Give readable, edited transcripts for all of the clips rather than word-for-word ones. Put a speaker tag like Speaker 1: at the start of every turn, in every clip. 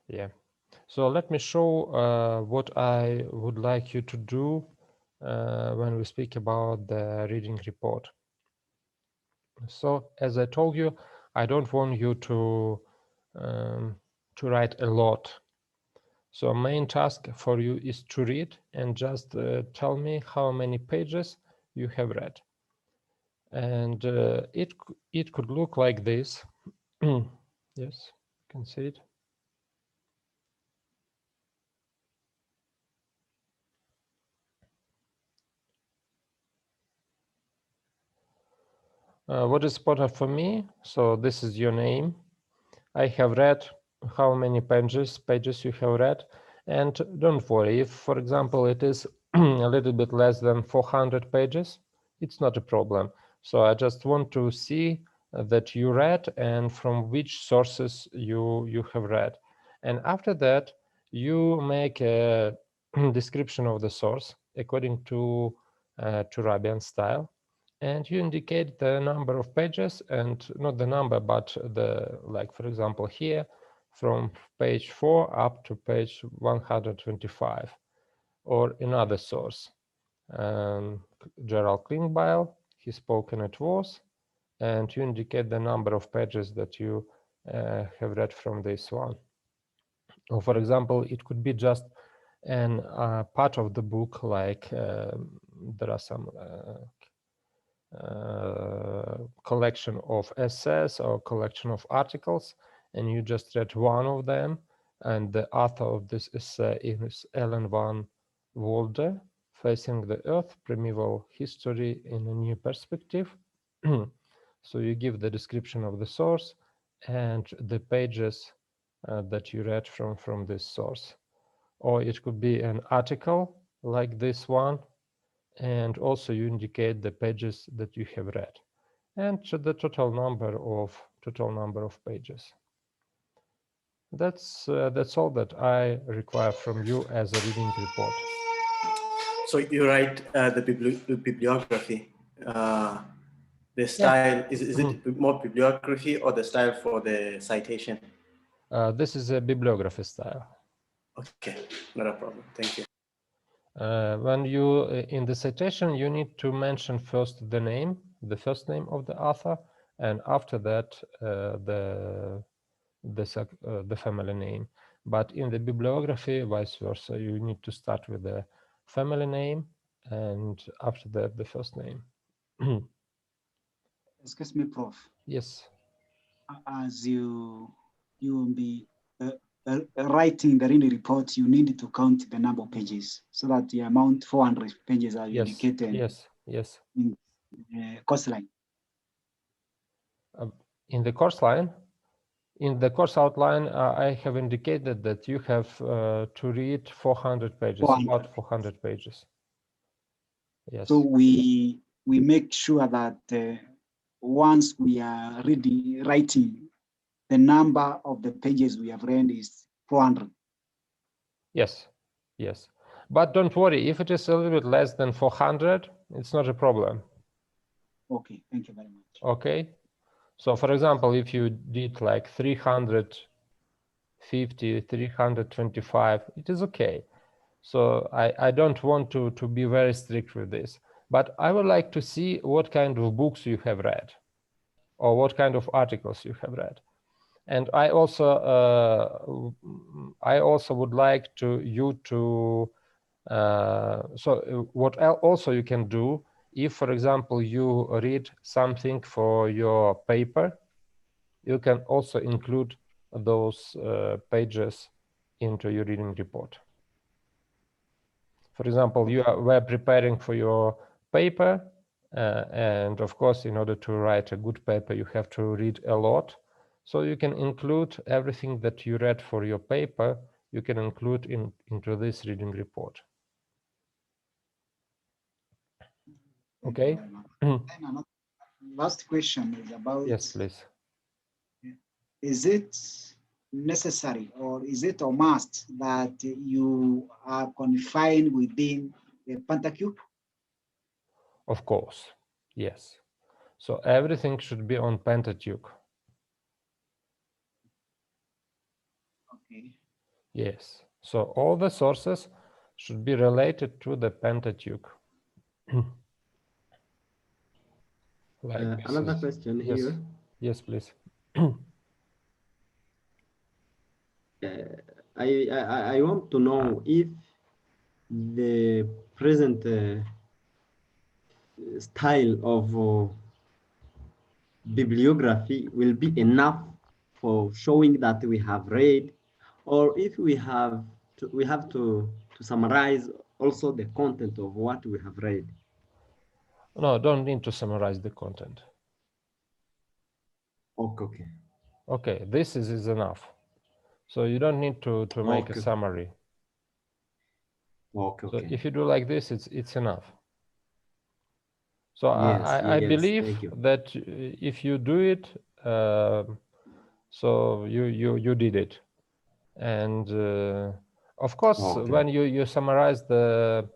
Speaker 1: Yeah. So let me show what I would like you to do when we speak about the reading report. So as I told you, I don't want you to write a lot. So main task for you is to read and just tell me how many pages you have read. And it could look like this. Yes, you can see it. What is important for me? So this is your name. I have read how many pages you have read, and don't worry if, for example, it is a little bit less than 400 pages, it's not a problem. So I just want to see that you read and from which sources you have read, and after that you make a description of the source according to Turabian style, and you indicate the number of pages, and not the number but the, like for example here, from page 4 up to page 125, or another source, Gerald Klingbeil, he spoken it was, and you indicate the number of pages that you have read from this one. Or for example, it could be just an part of the book, like there are some collection of essays or collection of articles, and you just read one of them, and the author of this essay is Ellen van Wolde, Facing the Earth, Primeval History in a New Perspective. So you give the description of the source and the pages that you read from this source. Or it could be an article like this one, and also you indicate the pages that you have read and the total number of pages. That's all that I require from you as a reading report.
Speaker 2: So you write the bibliography. The style,
Speaker 1: Yeah.
Speaker 2: is it more bibliography or the style for the citation?
Speaker 1: This is a bibliography style.
Speaker 2: Okay, not a problem. Thank you.
Speaker 1: When you in the citation, you need to mention first the first name of the author, and after that the family name. But in the bibliography, vice versa, you need to start with the family name, and after that the first name.
Speaker 3: Excuse me, Prof.
Speaker 1: Yes.
Speaker 3: As you will be writing the reading report, you need to count the number of pages so that the amount 400 pages are indicated.
Speaker 1: Yes.
Speaker 3: In the course line.
Speaker 1: In the course line, in the course outline, I have indicated that you have to read 400 pages, 400. About 400 pages. Yes.
Speaker 3: So we make sure that once we are writing, the number of the pages we have read is 400.
Speaker 1: Yes. But don't worry, if it is a little bit less than 400, it's not a problem.
Speaker 3: Okay, thank you very much.
Speaker 1: Okay. So for example, if you did like 350, 325, it is okay. So I don't want to be very strict with this, but I would like to see what kind of books you have read or what kind of articles you have read. And I also would like you to so what also you can do, if for example you read something for your paper, you can also include those pages into your reading report. For example, you were preparing for your paper, and of course, in order to write a good paper, you have to read a lot. So you can include everything that you read for your paper, you can include into this reading report. Okay.
Speaker 3: Last question is about.
Speaker 1: Yes, please.
Speaker 3: Is it necessary or is it a must that you are confined within the Pentateuch?
Speaker 1: Of course, yes. So everything should be on Pentateuch.
Speaker 3: Okay.
Speaker 1: Yes. So all the sources should be related to the Pentateuch. Like this
Speaker 4: Another
Speaker 1: is-
Speaker 4: question
Speaker 1: yes.
Speaker 4: here.
Speaker 1: Yes, please.
Speaker 4: I want to know if the present style of bibliography will be enough for showing that we have read, or if we have to summarize also the content of what we have read.
Speaker 1: No, don't need to summarize the content.
Speaker 4: Okay.
Speaker 1: Okay, this is enough. So you don't need to make a
Speaker 4: Okay.
Speaker 1: summary.
Speaker 4: Okay.
Speaker 1: So
Speaker 4: Okay.
Speaker 1: if you do like this, it's enough. So
Speaker 4: Yes.
Speaker 1: I
Speaker 4: Yes.
Speaker 1: believe
Speaker 4: Thank you.
Speaker 1: that if you do it, so you did it. And of course,
Speaker 4: Okay.
Speaker 1: when you summarize the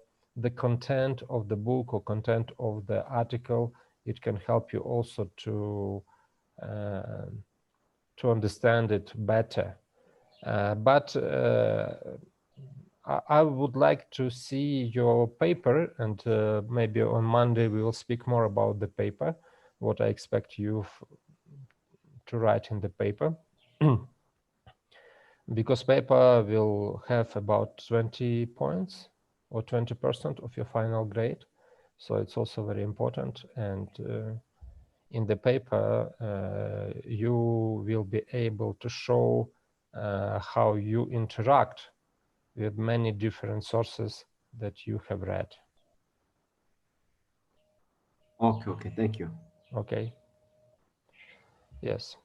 Speaker 1: content of the book or content of the article, it can help you also to understand it better. But I would like to see your paper, and maybe on Monday we will speak more about the paper, what I expect you to write in the paper. Because paper will have about 20 points or 20% of your final grade. So it's also very important. And in the paper, you will be able to show how you interact with many different sources that you have read.
Speaker 4: Okay. Okay. Thank you.
Speaker 1: Okay. Yes.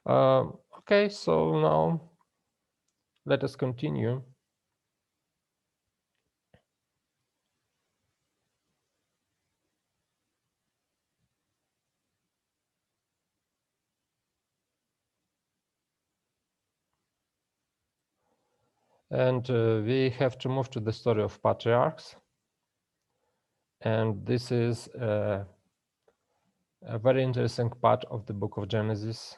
Speaker 1: Okay, so now let us continue. And we have to move to the story of patriarchs. And this is a very interesting part of the book of Genesis,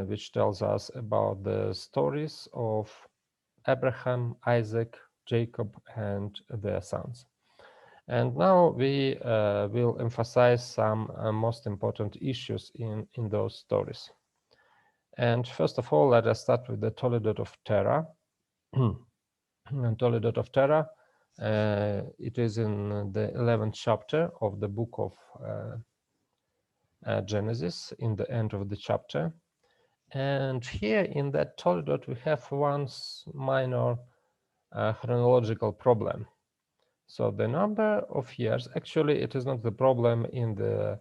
Speaker 1: which tells us about the stories of Abraham, Isaac, Jacob, and their sons. And now we will emphasize some most important issues in those stories. And first of all, let us start with the Toledot of Terah. And Toledot of Terah, it is in the 11th chapter of the book of Genesis, in the end of the chapter. And here in that Toledot, we have one minor chronological problem. So the number of years, actually, it is not the problem in the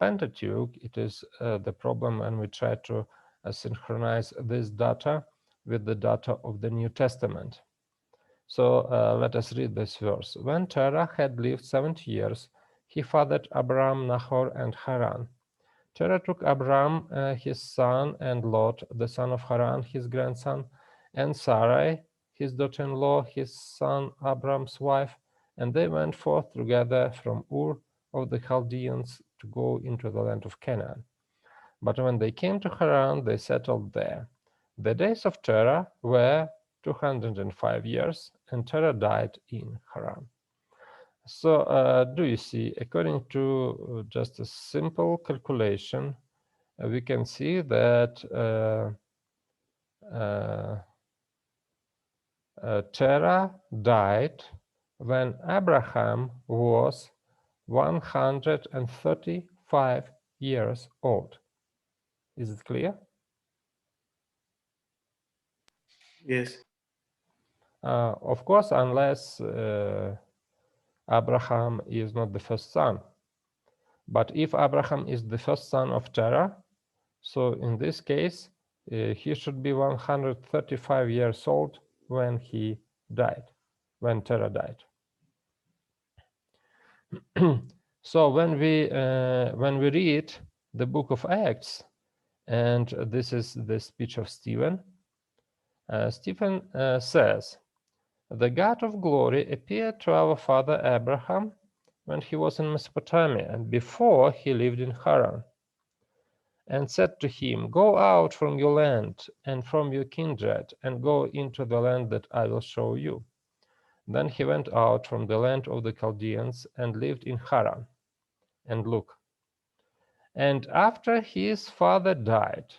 Speaker 1: Pentateuch. It is the problem when we try to synchronize this data with the data of the New Testament. So let us read this verse. When Terah had lived 70 years, he fathered Abram, Nahor, and Haran. Terah took Abram, his son, and Lot, the son of Haran, his grandson, and Sarai, his daughter-in-law, his son Abram's wife, and they went forth together from Ur of the Chaldeans to go into the land of Canaan. But when they came to Haran, they settled there. The days of Terah were 205 years, and Terah died in Haran. So do you see, according to just a simple calculation, we can see that Terah died when Abraham was 135 years old. Is it clear?
Speaker 2: Yes.
Speaker 1: Of course, unless Abraham is not the first son. But if Abraham is the first son of Terah, so in this case, he should be 135 years old when he died, when Terah died. So when we read the book of Acts, and this is the speech of Stephen, Stephen says, "The God of glory appeared to our father Abraham when he was in Mesopotamia and before he lived in Haran. and said to him, "Go out from your land and from your kindred, and go into the land that I will show you." Then he went out from the land of the Chaldeans and lived in Haran. And look, and after his father died,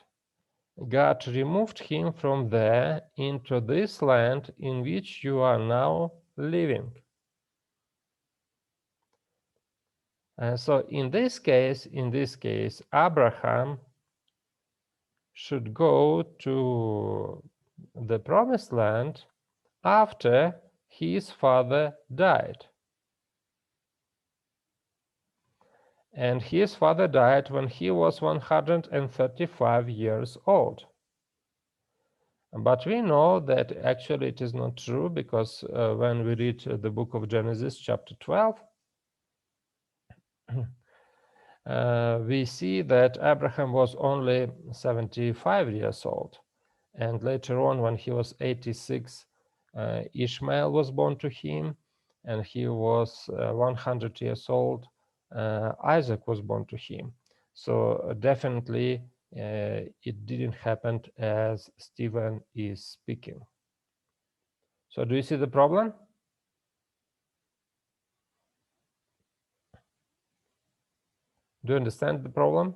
Speaker 1: God removed him from there into this land in which you are now living. And so in this case, Abraham should go to the promised land after his father died. And his father died when he was 135 years old. But we know that actually it is not true, because when we read the book of Genesis, chapter 12, we see that Abraham was only 75 years old. And later on, when he was 86, Ishmael was born to him, and he was 100 years old. Isaac was born to him. So definitely it didn't happen as Stephen is speaking. So do you see the problem? Do you understand the problem?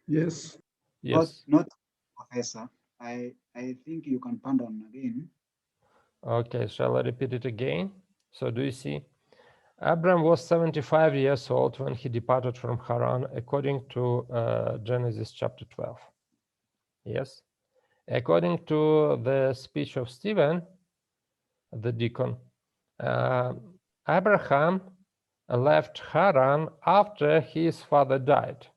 Speaker 5: Yes.
Speaker 1: Yes.
Speaker 3: Not Professor. I think you can pound on again.
Speaker 1: Okay, shall I repeat it again? So do you see? Abram was 75 years old when he departed from Haran, according to Genesis chapter 12. Yes. According to the speech of Stephen, the deacon, Abraham left Haran after his father died.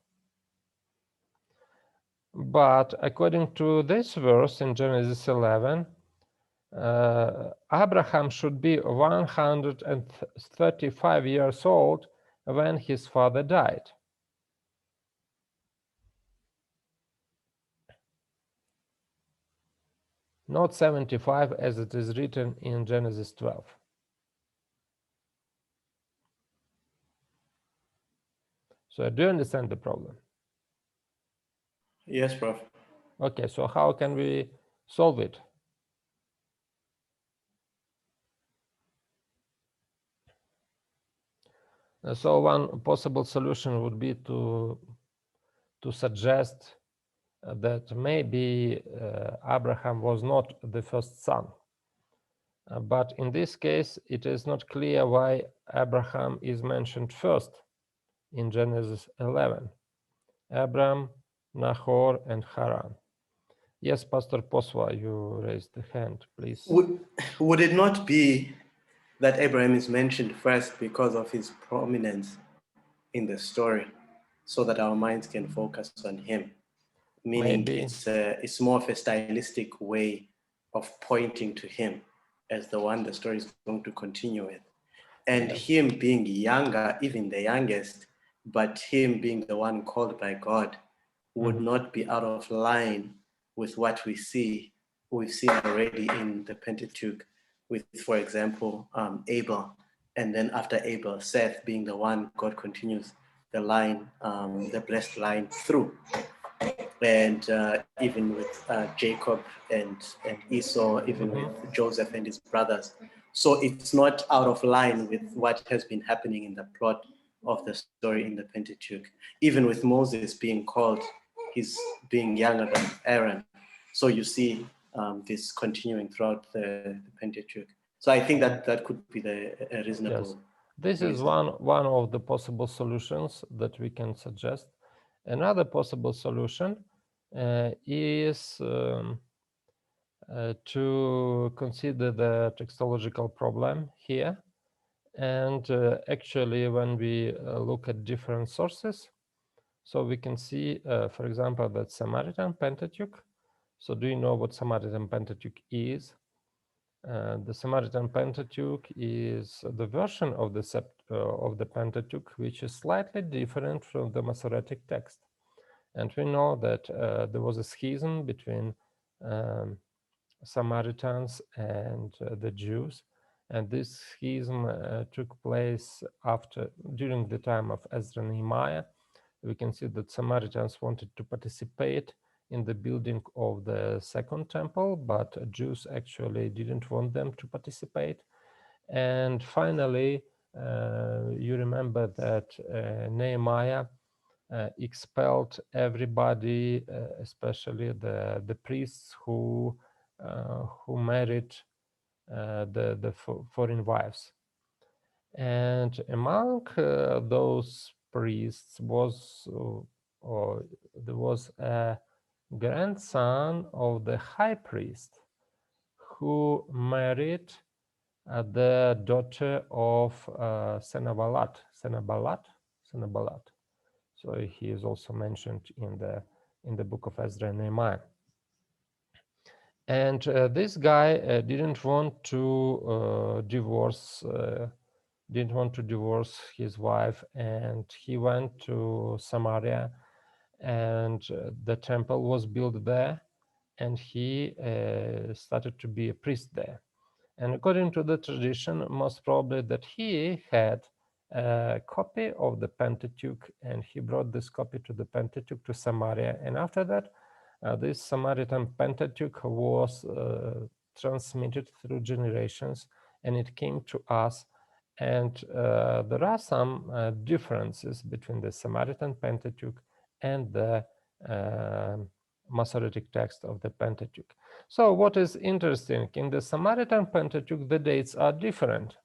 Speaker 1: But according to this verse in Genesis 11, Abraham should be 135 years old when his father died. Not 75 as it is written in Genesis 12. So do you understand the problem?
Speaker 2: Yes, Prof.
Speaker 1: Okay, so how can we solve it? So one possible solution would be to suggest that maybe Abraham was not the first son. But in this case, it is not clear why Abraham is mentioned first in Genesis 11. Abram, Nahor, and Haran. Yes, Pastor Poswa, you raised the hand, please.
Speaker 2: Would it not be that Abraham is mentioned first because of his prominence in the story, so that our minds can focus on him? Meaning
Speaker 1: Maybe.
Speaker 2: It's more of a stylistic way of pointing to him as the one the story is going to continue with. And
Speaker 1: Yes.
Speaker 2: him being younger, even the youngest, but him being the one called by God would not be out of line with what we've seen already in the Pentateuch with, for example, Abel. And then after Abel, Seth being the one God continues the line, the blessed line through. And even with Jacob and Esau, even with Joseph and his brothers. So it's not out of line with what has been happening in the plot of the story in the Pentateuch. Even with Moses being called, he's being younger than Aaron. So you see this continuing throughout the Pentateuch. So I think that could be a reasonable.
Speaker 1: Yes. This is one of the possible solutions that we can suggest. Another possible solution is to consider the textological problem here. And actually, when we look at different sources, so we can see, for example, that Samaritan Pentateuch. So do you know what Samaritan Pentateuch is? The Samaritan Pentateuch is the version of the Pentateuch which is slightly different from the Masoretic text. And we know that there was a schism between Samaritans and the Jews. And this schism took place during the time of Ezra and Nehemiah. We can see that Samaritans wanted to participate in the building of the second temple, but Jews actually didn't want them to participate. And finally, you remember that Nehemiah expelled everybody, especially the priests who married the foreign wives. And among those priests there was a grandson of the high priest who married the daughter of Sanballat. So he is also mentioned in the book of Ezra and Nehemiah. And this guy didn't want to divorce his wife, and he went to Samaria, and the temple was built there, and he started to be a priest there. And according to the tradition, most probably that he had a copy of the Pentateuch, and he brought this copy to the Pentateuch to Samaria. And after that, this Samaritan Pentateuch was transmitted through generations, and it came to us. And there are some differences between the Samaritan Pentateuch and the Masoretic text of the Pentateuch. So what is interesting, in the Samaritan Pentateuch, the dates are different.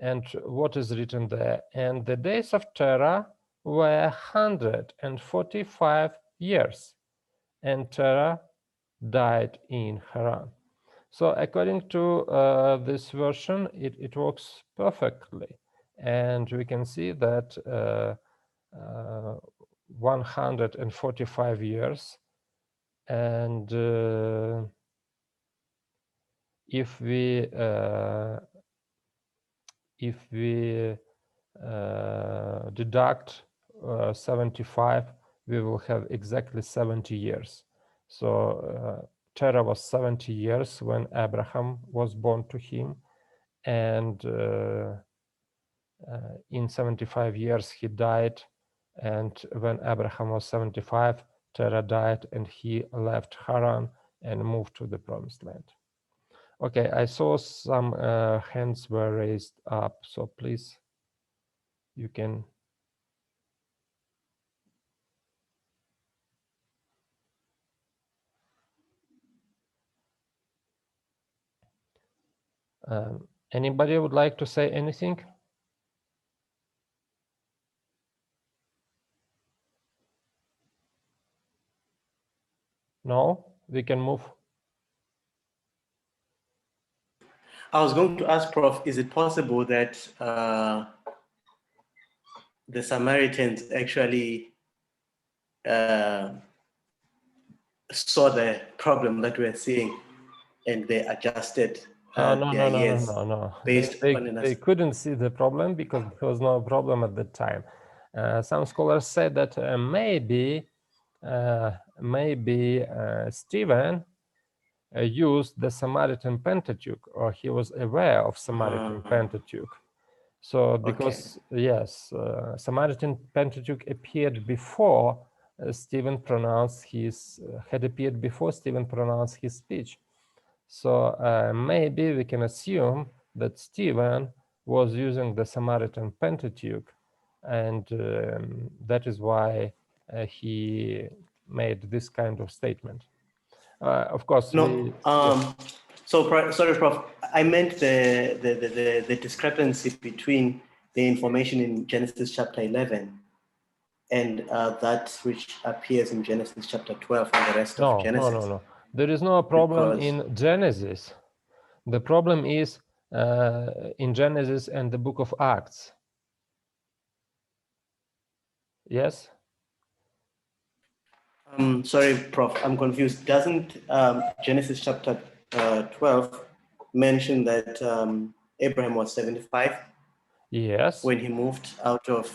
Speaker 1: And what is written there? And the days of Terah were 145 years, and Terah died in Haran. So according to this version, it works perfectly. And we can see that 145 years. And if we deduct 75, we will have exactly 70 years. So Terah was 70 years when Abraham was born to him, and in 75 years he died, and when Abraham was 75, Terah died, and he left Haran and moved to the Promised Land. Okay, I saw some hands were raised up, so please, you can. Anybody would like to say anything? No, we can move.
Speaker 2: I was going to ask, Prof, is it possible that the Samaritans actually saw the problem that we're seeing and they adjusted their years based on
Speaker 1: they couldn't see the problem because there was no problem at the time. Some scholars say that maybe Stephen used the Samaritan Pentateuch, or he was aware of Samaritan Pentateuch. So because yes, Samaritan Pentateuch appeared before Stephen pronounced his speech. So maybe we can assume that Stephen was using the Samaritan Pentateuch, and that is why he made this kind of statement. Of course,
Speaker 2: no. Sorry, Prof. I meant the discrepancy between the information in Genesis chapter 11 and that which appears in Genesis chapter 12 and the rest of Genesis.
Speaker 1: No. There is no problem in Genesis. The problem is in Genesis and the book of Acts. Yes?
Speaker 2: Sorry, Prof. I'm confused. Doesn't Genesis chapter 12 mention that Abraham was 75?
Speaker 1: Yes.
Speaker 2: When he moved out of...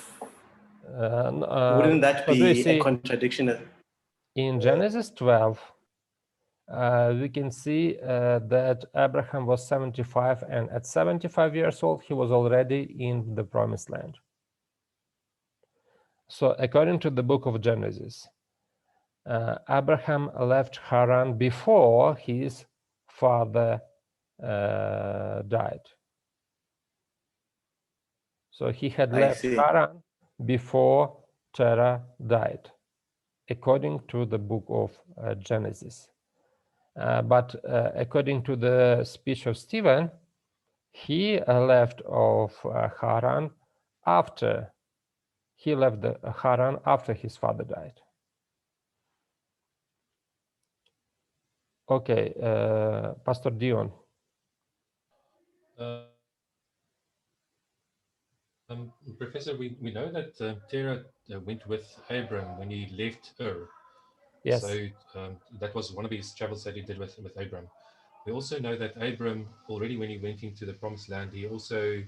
Speaker 2: wouldn't that be a contradiction?
Speaker 1: In Genesis 12, we can see that Abraham was 75, and at 75 years old, he was already in the promised land. So according to the book of Genesis, Abraham left Haran before his father died. So he had left Haran before Terah died, according to the book of Genesis. But according to the speech of Stephen, he left of Haran after he left the Haran after his father died. Okay, Pastor Dion.
Speaker 5: Professor, we know that Terah went with Abram when he left Ur.
Speaker 1: Yes.
Speaker 5: So that was one of his travels that he did with Abram. We also know that Abram, already when he went into the promised land, he also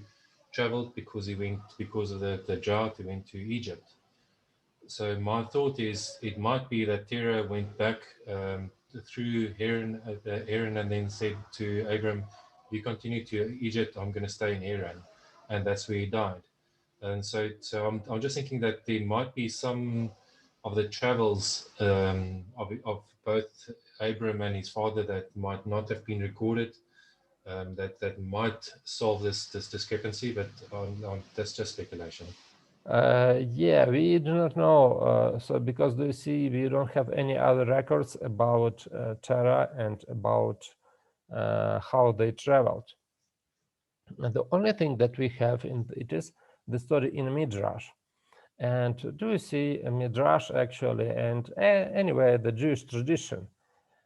Speaker 5: traveled because of the drought, he went to Egypt. So my thought is it might be that Terah went back through Haran and then said to Abram, you continue to Egypt, I'm going to stay in Haran. And that's where he died. And so I'm just thinking that there might be some of the travels of both Abram and his father that might not have been recorded, that might solve this discrepancy, but that's just speculation.
Speaker 1: Yeah, we do not know. So because you see, we don't have any other records about Terah and about how they traveled. And the only thing that we have it is the story in Midrash. And do you see a Midrash actually, and anyway, the Jewish tradition,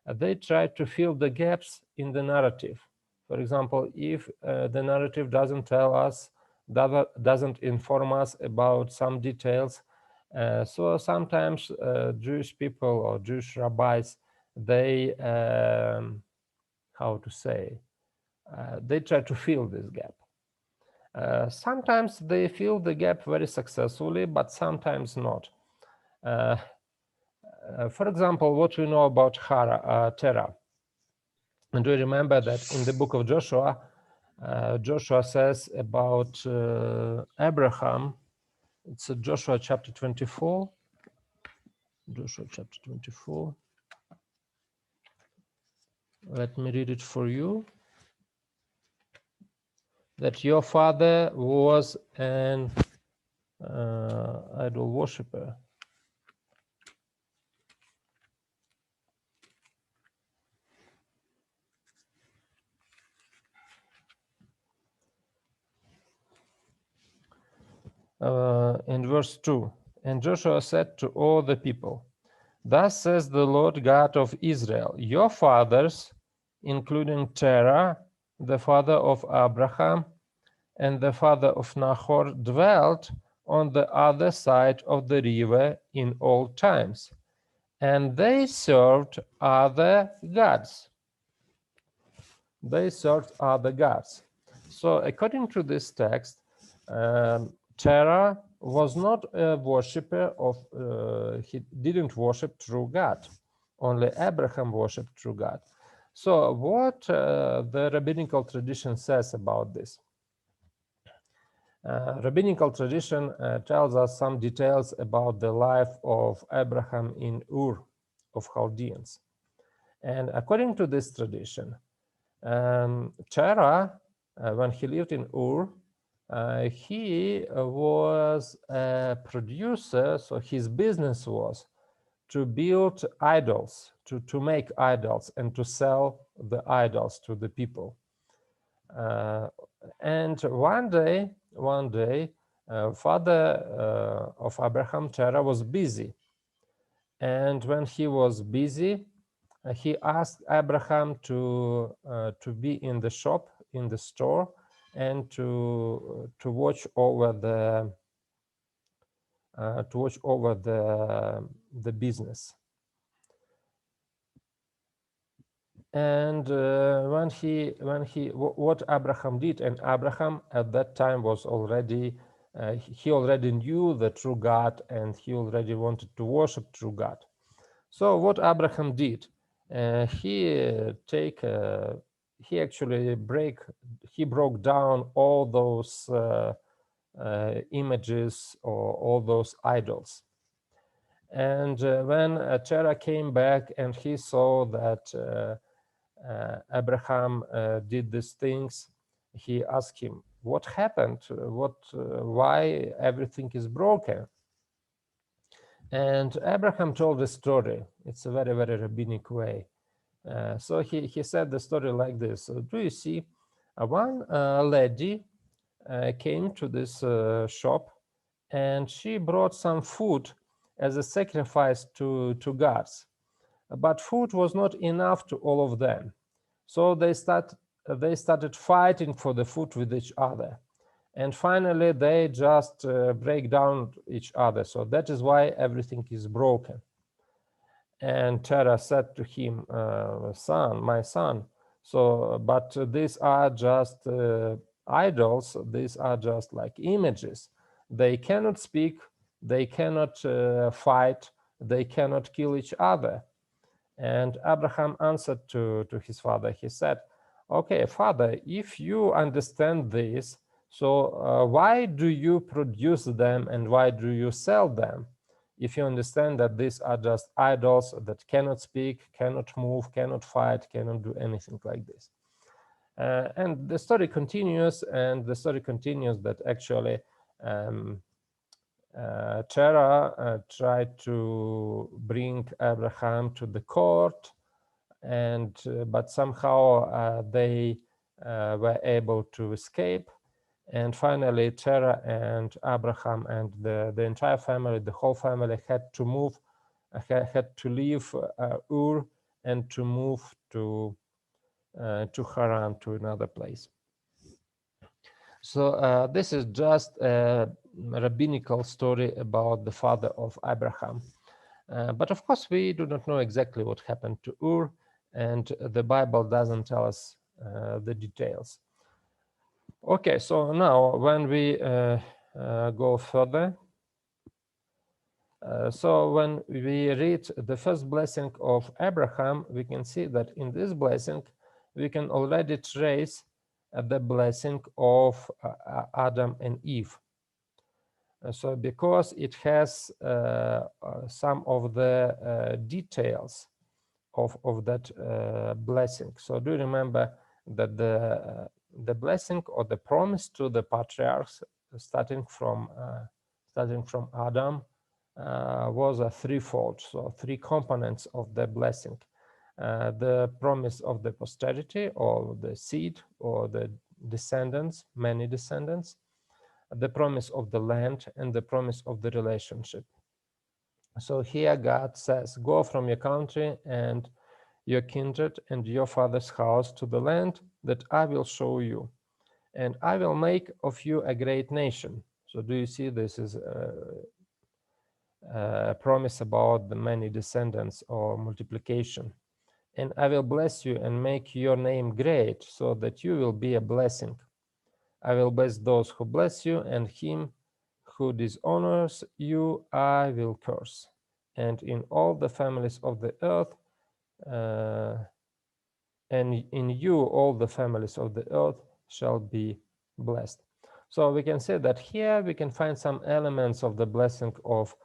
Speaker 1: they try to fill the gaps in the narrative. For example, if the narrative doesn't tell us, doesn't inform us about some details, so sometimes Jewish people or Jewish rabbis, they, how to say, they try to fill this gap. Sometimes they fill the gap very successfully, but sometimes not. For example, what we know about Terah. And do you remember that in the book of Joshua, Joshua says about Abraham, it's Joshua chapter 24. Joshua chapter 24. Let me read it for you. That your father was an idol worshipper. In verse 2, and Joshua said to all the people, thus says the Lord God of Israel, your fathers, including Terah, the father of Abraham, and the father of Nahor, dwelt on the other side of the river in old times, and they served other gods. They served other gods. So according to this text, Terah was not a worshipper of, he didn't worship true God. Only Abraham worshiped true God. So what the rabbinical tradition says about this? Rabbinical tradition tells us some details about the life of Abraham in Ur of Chaldeans. And according to this tradition, Terah, when he lived in Ur, he was a producer, so his business was to build idols, to make idols and to sell the idols to the people. And one day, father of Abraham, Terah, was busy. And when he was busy, he asked Abraham to be in the shop, in the store, and to watch over the business. And what Abraham did, and Abraham at that time was already he already knew the true God, and he already wanted to worship true God. So what Abraham did, He actually broke down all those images or all those idols. And when Terah came back and he saw that Abraham did these things, he asked him, "What happened? Why everything is broken?" And Abraham told the story. It's a very, very rabbinic way. So he said the story like this. So do you see, one lady came to this shop, and she brought some food as a sacrifice to gods. But food was not enough to all of them. So they started fighting for the food with each other. And finally, they just break down each other. So that is why everything is broken. And Terah said to him, "Son, my son, but these are just idols. These are just like images. They cannot speak. They cannot fight. They cannot kill each other." And Abraham answered to his father. He said, "Okay, father, if you understand this, so why do you produce them and why do you sell them? If you understand that these are just idols that cannot speak, cannot move, cannot fight, cannot do anything like this." And the story continues, that actually Terah tried to bring Abraham to the court, and but somehow they were able to escape. And finally, Terah and Abraham and the entire family, the whole family, had to move, had to leave Ur and to move to Haran, to another place. So this is just a rabbinical story about the father of Abraham. But of course, we do not know exactly what happened to Ur, and the Bible doesn't tell us the details. Okay, so now when we go further, so when we read the first blessing of Abraham, we can see that in this blessing, we can already trace the blessing of Adam and Eve. So because it has some of the details of that blessing. So do you remember that the blessing or the promise to the patriarchs, starting from Adam, was a threefold. So three components of the blessing: the promise of the posterity, or the seed, or the descendants, many descendants; the promise of the land, and the promise of the relationship. So here God says, "Go from your country and your kindred and your father's house to the land that I will show you, and I will make of you a great nation." So do you see, this is a promise about the many descendants or multiplication. "And I will bless you and make your name great, so that you will be a blessing. I will bless those who bless you, and him who dishonors you I will curse. And in all the families of the earth, and in you all the families of the earth shall be blessed." So we can say that here we can find some elements of the blessing of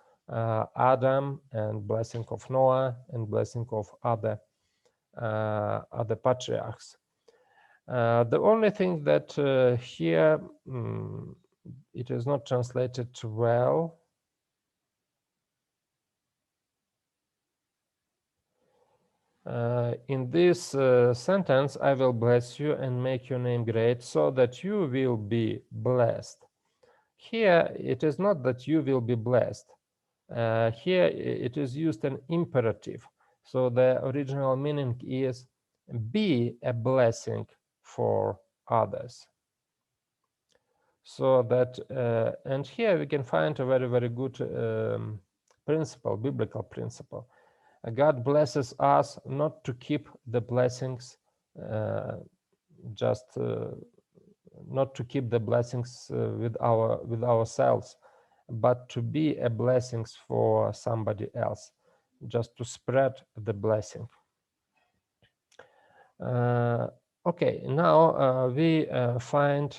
Speaker 1: Adam, and blessing of Noah, and blessing of other patriarchs. The only thing that here it is not translated well. In this sentence, "I will bless you and make your name great, so that you will be blessed." Here, it is not that you will be blessed. Here, it is used an imperative. So the original meaning is be a blessing for others. So that, and here we can find a very, very good principle, biblical principle. God blesses us not to keep the blessings, not to keep the blessings with ourselves, but to be a blessing for somebody else, just to spread the blessing. Okay, now we find,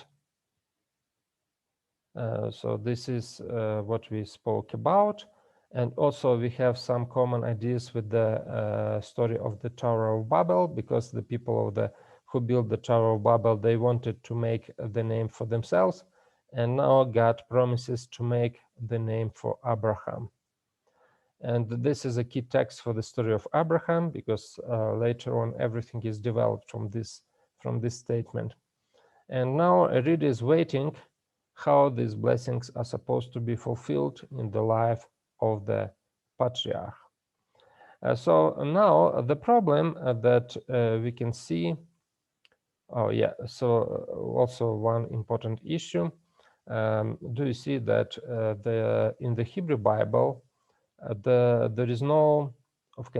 Speaker 1: so this is what we spoke about. And also we have some common ideas with the story of the Tower of Babel, because the people who built the Tower of Babel, they wanted to make the name for themselves. And now God promises to make the name for Abraham. And this is a key text for the story of Abraham, because later on everything is developed from this statement. And now a reader is waiting how these blessings are supposed to be fulfilled in the life of the patriarch. So now the problem that we can see, oh yeah, so also one important issue. Do you see that in the Hebrew Bible, there is no, of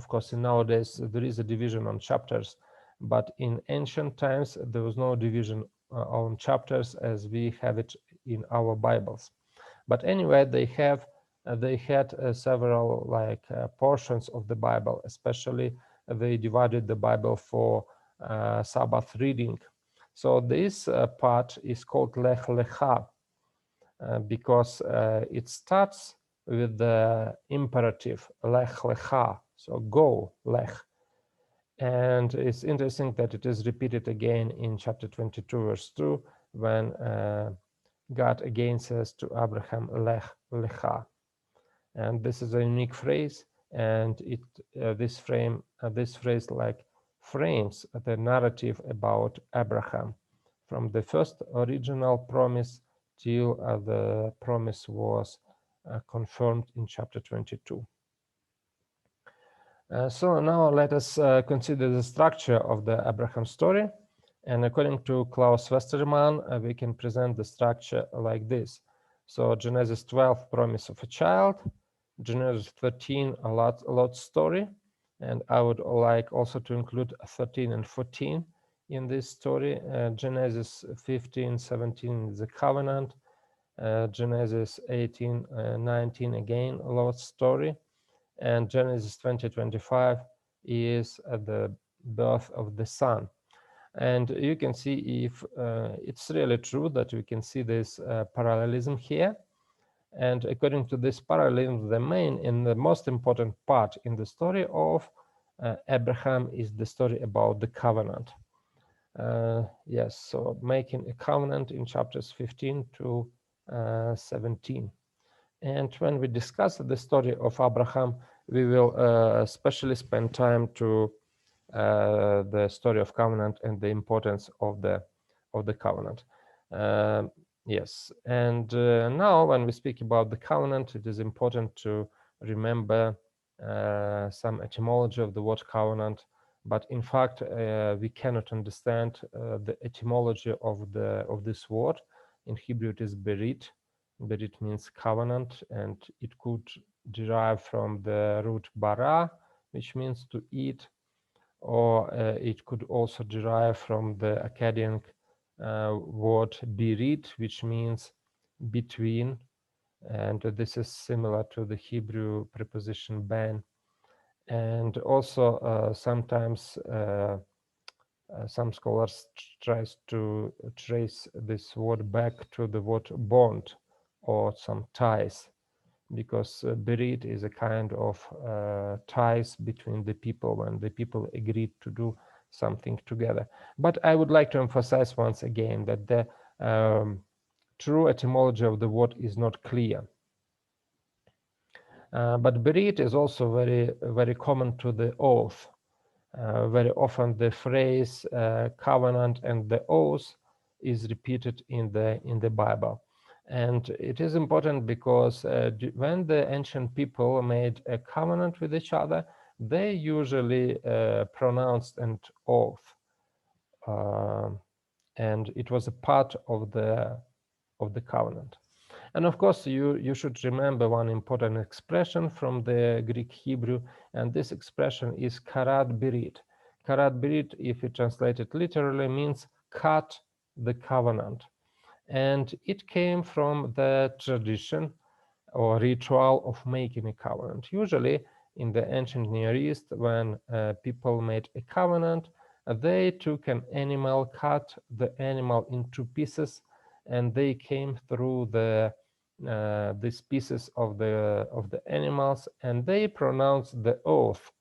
Speaker 1: course, nowadays there is a division on chapters, but in ancient times there was no division on chapters as we have it in our Bibles. But anyway, they had several portions of the Bible. Especially, they divided the Bible for Sabbath reading. So this part is called Lech Lecha, because it starts with the imperative Lech Lecha, so go, Lech. And it's interesting that it is repeated again in chapter 22, verse 2, when God again says to Abraham, Lech Lecha. And this is a unique phrase, and this phrase frames the narrative about Abraham from the first original promise till the promise was confirmed in chapter 22. So now let us consider the structure of the Abraham story. And according to Klaus Westermann, we can present the structure like this. So Genesis 12, promise of a child. Genesis 13, a lot story. And I would like also to include 13 and 14 in this story. Genesis 15, 17 is the covenant. Genesis 18, 19, again, a lot story. And Genesis 20:25 is the birth of the son. And you can see if it's really true that we can see this parallelism here. And according to this parallelism, the main and the most important part in the story of Abraham is the story about the covenant. Yes, so making a covenant in chapters 15 to 17. And when we discuss the story of Abraham, we will especially spend time to the story of covenant and the importance of the covenant. Yes, and now when we speak about the covenant, it is important to remember some etymology of the word covenant. But in fact, we cannot understand the etymology of this word. In Hebrew, it is berit. Berit means covenant, and it could derive from the root bara, which means to eat, or it could also derive from the Akkadian word birit, which means between, and this is similar to the Hebrew preposition ben. And also sometimes some scholars tries to trace this word back to the word bond or some ties, because berit is a kind of ties between the people when the people agreed to do something together. But I would like to emphasize once again that the true etymology of the word is not clear. But berit is also very common to the oath. Very often the phrase covenant and the oath is repeated in the Bible. And it is important because when the ancient people made a covenant with each other, they usually pronounced an oath. And it was a part of the covenant. And of course, you should remember one important expression from the Greek Hebrew, and this expression is karat berit. Karat berit, if you translate it literally, means cut the covenant. And it came from the tradition or ritual of making a covenant. Usually in the ancient Near East, when people made a covenant, They took an animal, cut the animal into pieces, and they came through these pieces of the animals, and they pronounced the oath.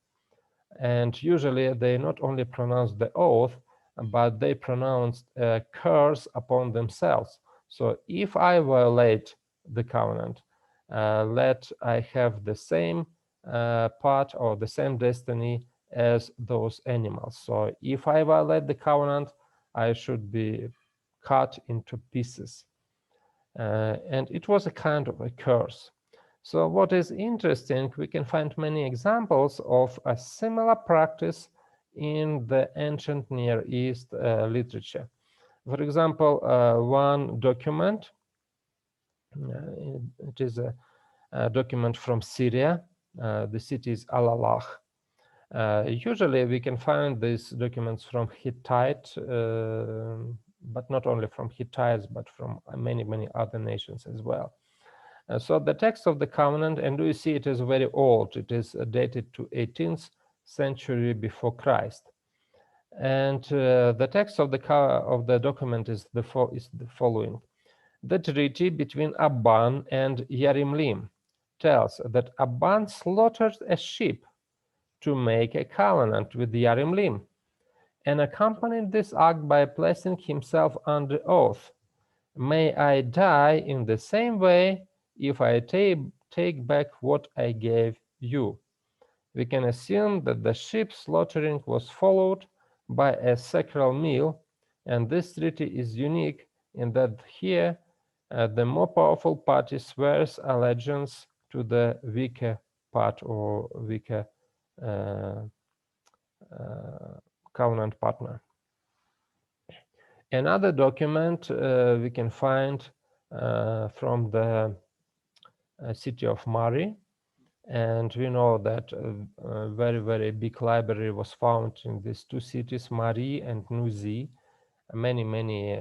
Speaker 1: And usually they not only pronounced the oath, but they pronounced a curse upon themselves. So if I violate the covenant, let I have the same part or the same destiny as those animals. So if I violate the covenant, I should be cut into pieces. And it was a kind of a curse. So what is interesting, we can find many examples of a similar practice in the ancient Near East literature. For example, one document, it is a document from Syria. The city is Al-Alah. Usually we can find these documents from Hittite, but not only from Hittites, but from many, many other nations as well. So the text of the covenant, and we see it is very old. It is dated to 18th century before Christ. And the text of the document is the following. The treaty between Abban and Yarimlim tells that Abban slaughtered a sheep to make a covenant with Yarimlim, and accompanied this act by placing himself under oath. May I die in the same way if I take back what I gave you. We can assume that the sheep slaughtering was followed by a sacral meal, and this treaty is unique in that here the more powerful party swears allegiance to the weaker part or weaker covenant partner. Another document we can find from the city of Mari, and we know that a very, very big library was found in these two cities, Mari and Nuzi. Many, many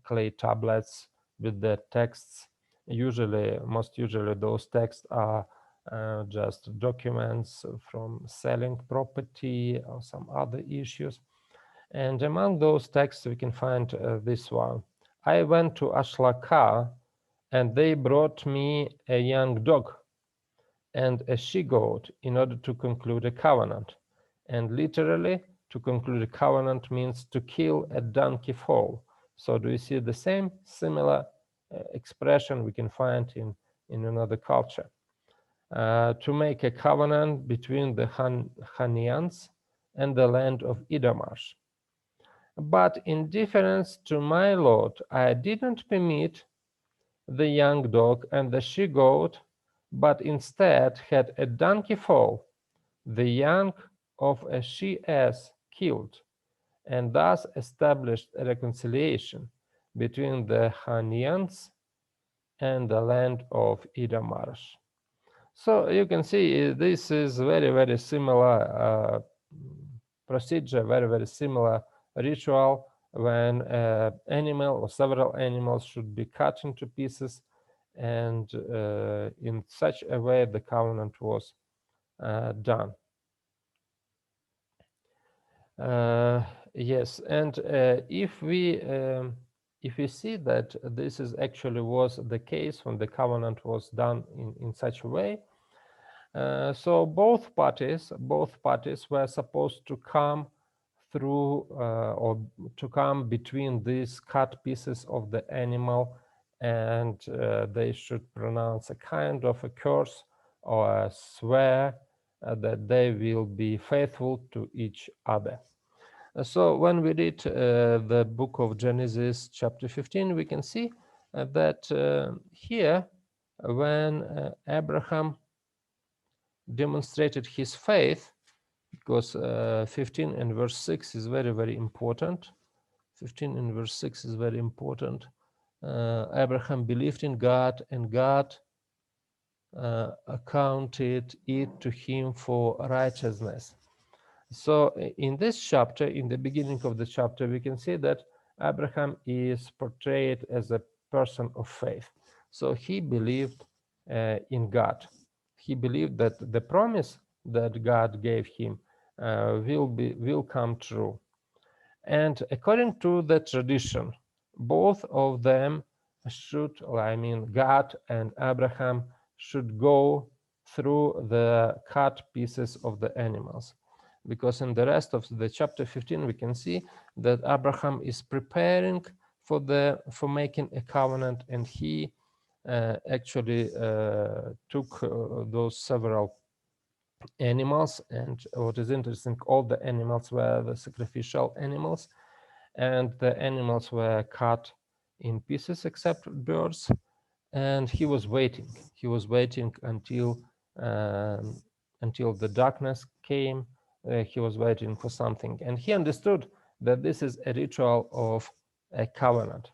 Speaker 1: clay tablets with the texts. Most usually those texts are just documents from selling property or some other issues. And among those texts, we can find this one. I went to Ashlaka, and they brought me a young dog and a she-goat in order to conclude a covenant. And literally, to conclude a covenant means to kill a donkey foal. So do you see the same similar expression we can find in another culture? To make a covenant between the Hanians and the land of Idamarsh. But in deference to my lord, I didn't permit the young dog and the she-goat, but instead had a donkey foal, the young of a she-ass killed, and thus established a reconciliation between the Hanians and the land of Idamarsh. So you can see this is very, very similar procedure, very, very similar ritual when an animal or several animals should be cut into pieces, and in such a way the covenant was done. Yes, and if we see that this is actually was the case when the covenant was done in such a way, so both parties were supposed to come through or to come between these cut pieces of the animal, and they should pronounce a kind of a curse or a swear that they will be faithful to each other. So when we read the book of Genesis chapter 15, we can see that here when Abraham demonstrated his faith, because 15 and verse 6 is very, very important. 15 and verse 6 is very important. Abraham believed in God, and God accounted it to him for righteousness. So in this chapter, in the beginning of the chapter, we can see that Abraham is portrayed as a person of faith. So he believed in God. He believed that the promise that God gave him will come true. And according to the tradition, both of them should, I mean, God and Abraham should go through the cut pieces of the animals. Because in the rest of the chapter 15, we can see that Abraham is preparing for making a covenant, and he actually took those several animals. And what is interesting, all the animals were the sacrificial animals, and the animals were cut in pieces except birds. And he was waiting until the darkness came. He was waiting for something, and he understood that this is a ritual of a covenant.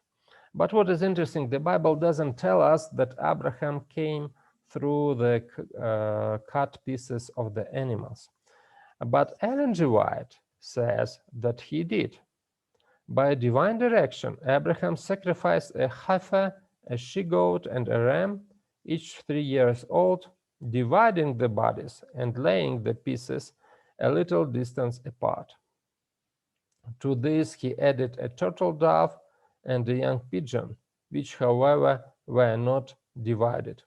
Speaker 1: But what is interesting, the Bible doesn't tell us that Abraham came through the cut pieces of the animals. But Ellen G. White says that he did. By divine direction, Abraham sacrificed a heifer, a she-goat, and a ram, each 3 years old, dividing the bodies and laying the pieces a little distance apart. To this he added a turtle dove and a young pigeon, which, however, were not divided.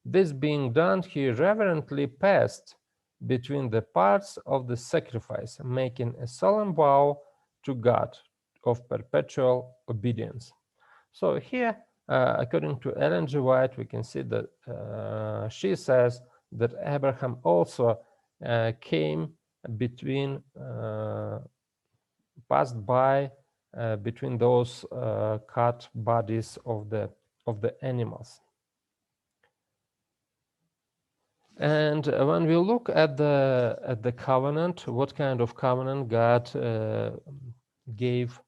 Speaker 1: This being done, he reverently passed between the parts of the sacrifice, making a solemn vow to God of perpetual obedience. So here, according to Ellen G. White, we can see that she says that Abraham also came between, passed by between those cut bodies of the animals. And when we look at the covenant, what kind of covenant God gave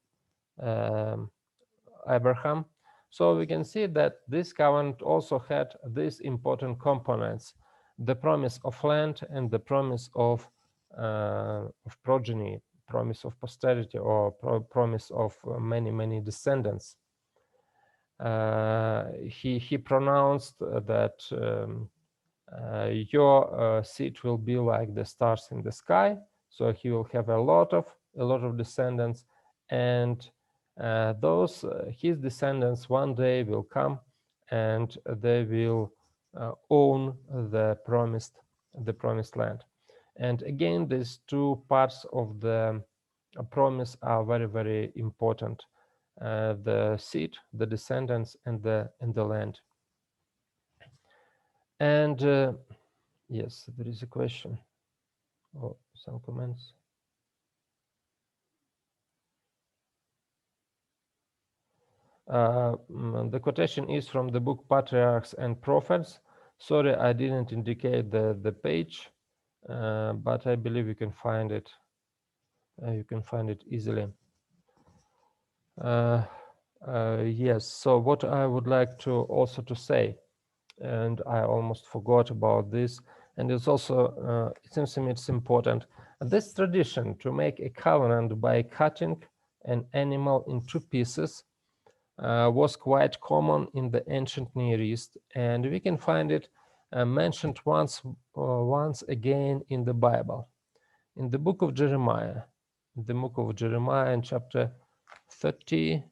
Speaker 1: Abraham, so we can see that this covenant also had these important components: the promise of land and the promise of progeny, promise of posterity, or promise of many descendants. He pronounced that your seed will be like the stars in the sky, so he will have a lot of descendants, and those his descendants one day will come and they will own the promised land. And again, these two parts of the promise are very important: the seed, the descendants, and the land. And yes, there is a question or some comments. The quotation is from the book Patriarchs and Prophets. Sorry, I didn't indicate the page, but I believe you can find it. You can find it easily. Yes. So what I would like to also to say, and I almost forgot about this, and it's also it seems to me it's important. This tradition to make a covenant by cutting an animal in two pieces was quite common in the ancient Near East, and we can find it mentioned once again in the Bible, in the book of Jeremiah, in chapter 34.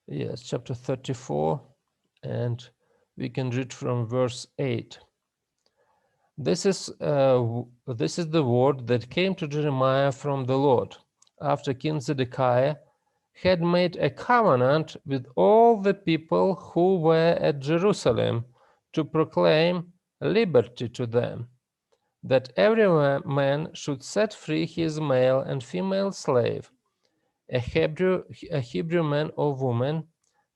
Speaker 1: Yes, chapter 34, and we can read from verse 8. This is the word that came to Jeremiah from the Lord after King Zedekiah had made a covenant with all the people who were at Jerusalem to proclaim liberty to them, that every man should set free his male and female slave, a Hebrew man or woman,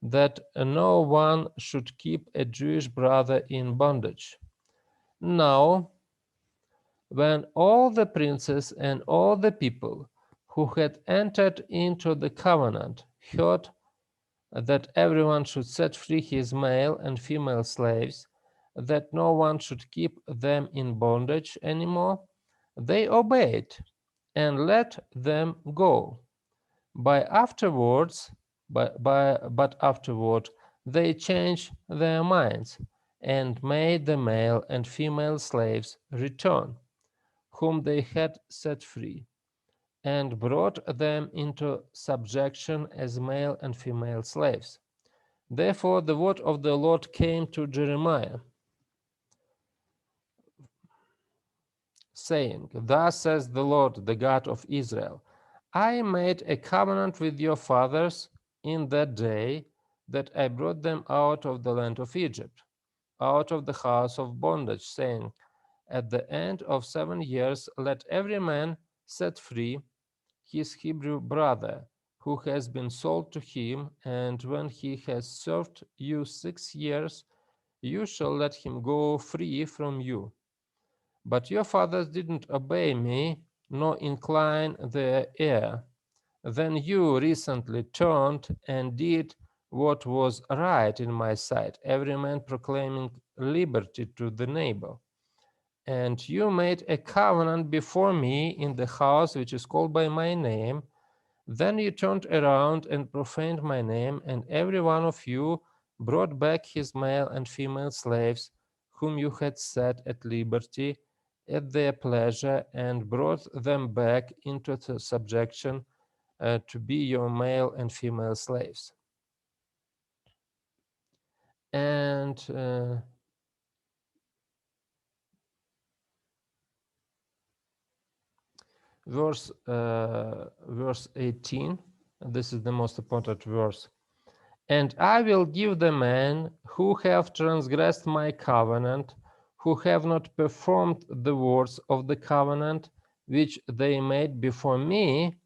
Speaker 1: that no one should keep a Jewish brother in bondage. Now, when all the princes and all the people who had entered into the covenant heard that everyone should set free his male and female slaves, that no one should keep them in bondage anymore, they obeyed and let them go. But afterward, they changed their minds and made the male and female slaves return, whom they had set free, and brought them into subjection as male and female slaves. Therefore, the word of the Lord came to Jeremiah, saying, Thus says the Lord, the God of Israel, I made a covenant with your fathers in that day that I brought them out of the land of Egypt, out of the house of bondage, saying, At the end of 7 years, let every man set free his Hebrew brother, who has been sold to him, and when he has served you 6 years, you shall let him go free from you. But your fathers didn't obey me, nor incline their ear. Then you recently turned and did what was right in my sight, every man proclaiming liberty to the neighbor. And you made a covenant before me in the house which is called by my name. Then you turned around and profaned my name, and every one of you brought back his male and female slaves, whom you had set at liberty at their pleasure, and brought them back into the subjection to be your male and female slaves. And verse 18, this is the most important verse. And I will give the men who have transgressed my covenant, who have not performed the words of the covenant which they made before me.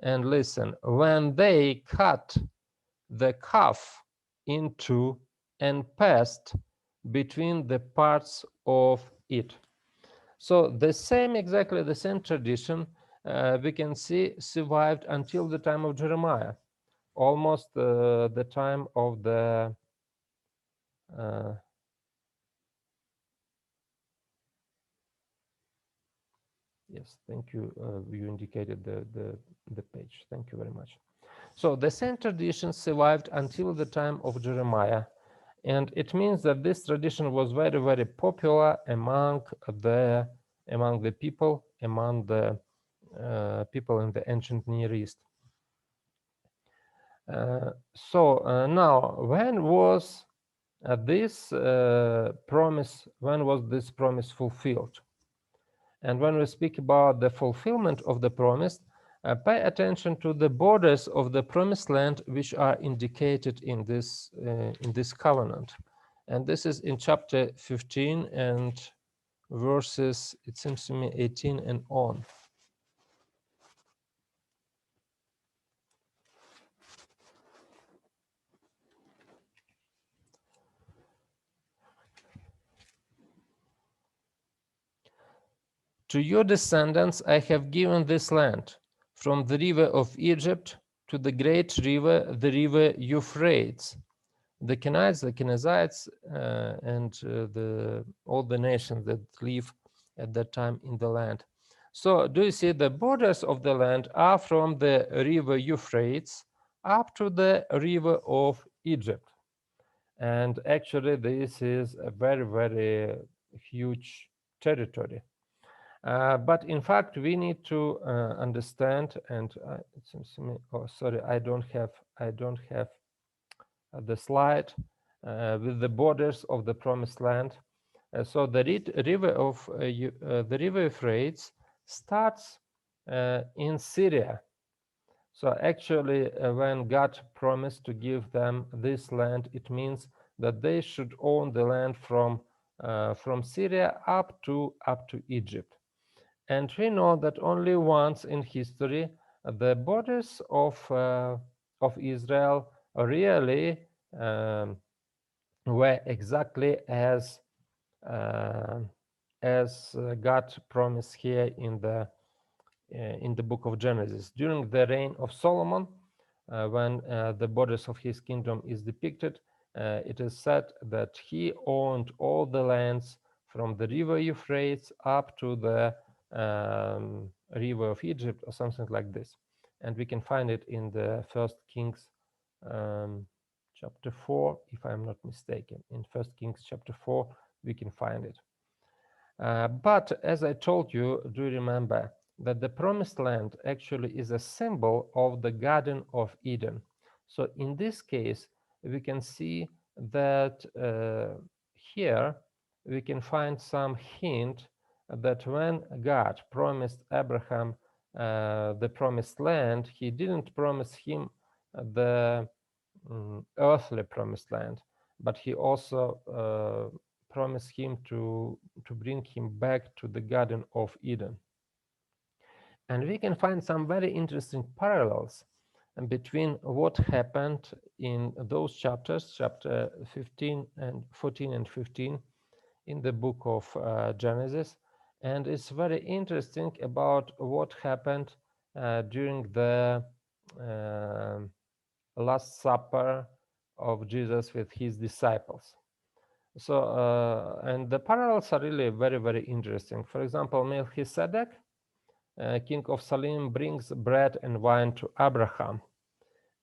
Speaker 1: And listen, when they cut the calf in two and passed between the parts of it. So exactly the same tradition we can see survived until the time of Jeremiah, almost the time of the yes, thank you. You indicated the page. Thank you very much. So the same tradition survived until the time of Jeremiah, and it means that this tradition was very, very popular among the people, among the people in the ancient Near East. Now, when was this promise? When was this promise fulfilled? And when we speak about the fulfillment of the promise, pay attention to the borders of the promised land, which are indicated in this covenant. And this is in chapter 15 and verses, it seems to me, 18 and on. To your descendants I have given this land, from the river of Egypt to the great river, the river Euphrates. The Kenites, the Kenizzites, and all the nations that live at that time in the land. So do you see the borders of the land are from the river Euphrates up to the river of Egypt. And actually this is a very, very huge territory. But in fact, we need to understand, and it seems to me, oh, sorry, I don't have the slide with the borders of the promised land. So the river Euphrates starts in Syria. So actually, when God promised to give them this land, it means that they should own the land from Syria up to Egypt. And we know that only once in history the borders of Israel really were exactly as God promised here in the book of Genesis. During the reign of Solomon, when the borders of his kingdom is depicted, it is said that he owned all the lands from the river Euphrates up to the river of Egypt, or something like this. and we can find it in the First Kings chapter 4, if I'm not mistaken. In First Kings chapter 4, we can find it. But as I told you, do you remember that the promised land actually is a symbol of the Garden of Eden? So in this case, we can see that here we can find some hint that when God promised Abraham the promised land, he didn't promise him the earthly promised land, but he also promised him to bring him back to the Garden of Eden. And we can find some very interesting parallels between what happened in those chapters, chapter 15 and 14 and 15 in the book of Genesis. And it's very interesting about what happened during the Last Supper of Jesus with his disciples. So, and the parallels are really very, very interesting. For example, Melchizedek, king of Salem, brings bread and wine to Abraham,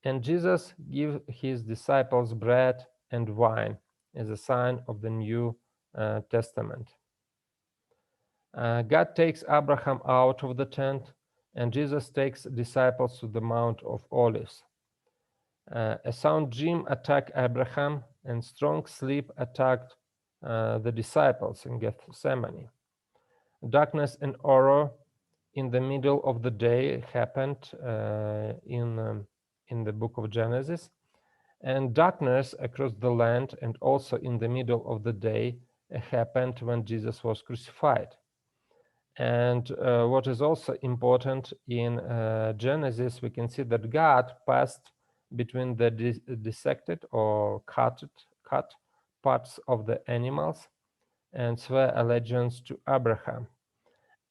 Speaker 1: and Jesus gives his disciples bread and wine as a sign of the New Testament. God takes Abraham out of the tent, and Jesus takes disciples to the Mount of Olives. A sound dream attacked Abraham, and strong sleep attacked the disciples in Gethsemane. Darkness and horror in the middle of the day happened in the book of Genesis, and darkness across the land and also in the middle of the day happened when Jesus was crucified. And what is also important in Genesis, we can see that God passed between the dissected or cut parts of the animals and swear allegiance to Abraham.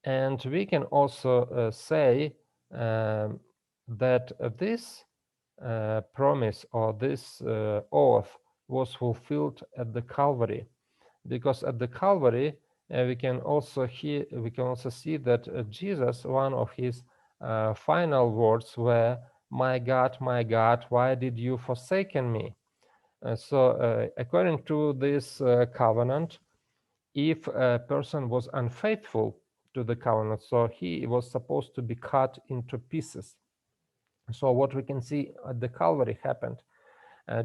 Speaker 1: And we can also say that this promise or this oath was fulfilled at the Calvary, because at the Calvary we can also see that Jesus, one of his final words were, my God, why did you forsaken me?" So according to this covenant, if a person was unfaithful to the covenant, so he was supposed to be cut into pieces. So what we can see at the Calvary happened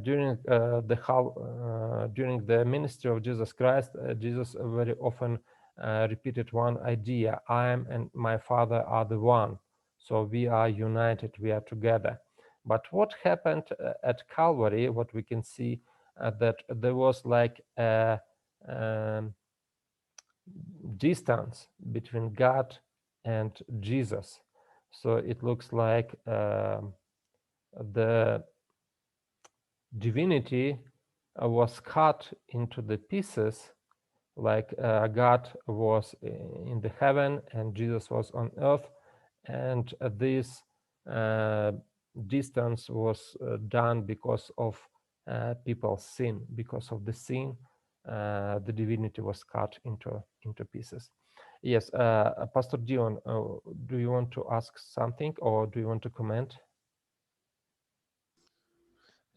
Speaker 1: during the ministry of Jesus Christ. Jesus very often repeated one idea: I am and my Father are the one. So we are united, we are together. But what happened at Calvary, what we can see, that there was like a distance between God and Jesus. So it looks like the divinity was cut into the pieces, like God was in the heaven and Jesus was on earth, and this distance was done because of people's sin. Because of the sin, the divinity was cut into pieces. Yes, Pastor Dion, do you want to ask something or do you want to comment?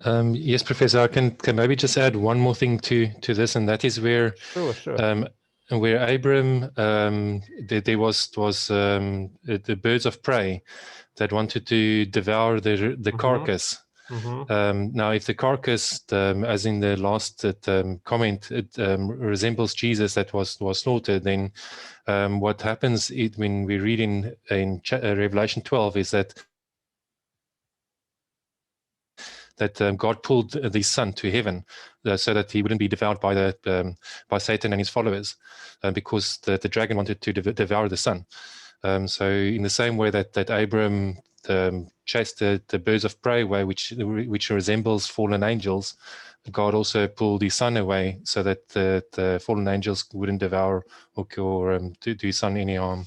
Speaker 5: Yes, Professor, I can maybe just add one more thing to this, and that is where
Speaker 1: Sure.
Speaker 5: Where Abram, there was the birds of prey that wanted to devour the carcass. Now, if the carcass, as in the last comment, it resembles Jesus that was slaughtered, then what happens when we read in Revelation 12 is that God pulled the Son to heaven so that he wouldn't be devoured by Satan and his followers, because the dragon wanted to devour the Son. So in the same way that Abram chased the birds of prey away, which resembles fallen angels, God also pulled his Son away so that the fallen angels wouldn't devour or do his Son any harm.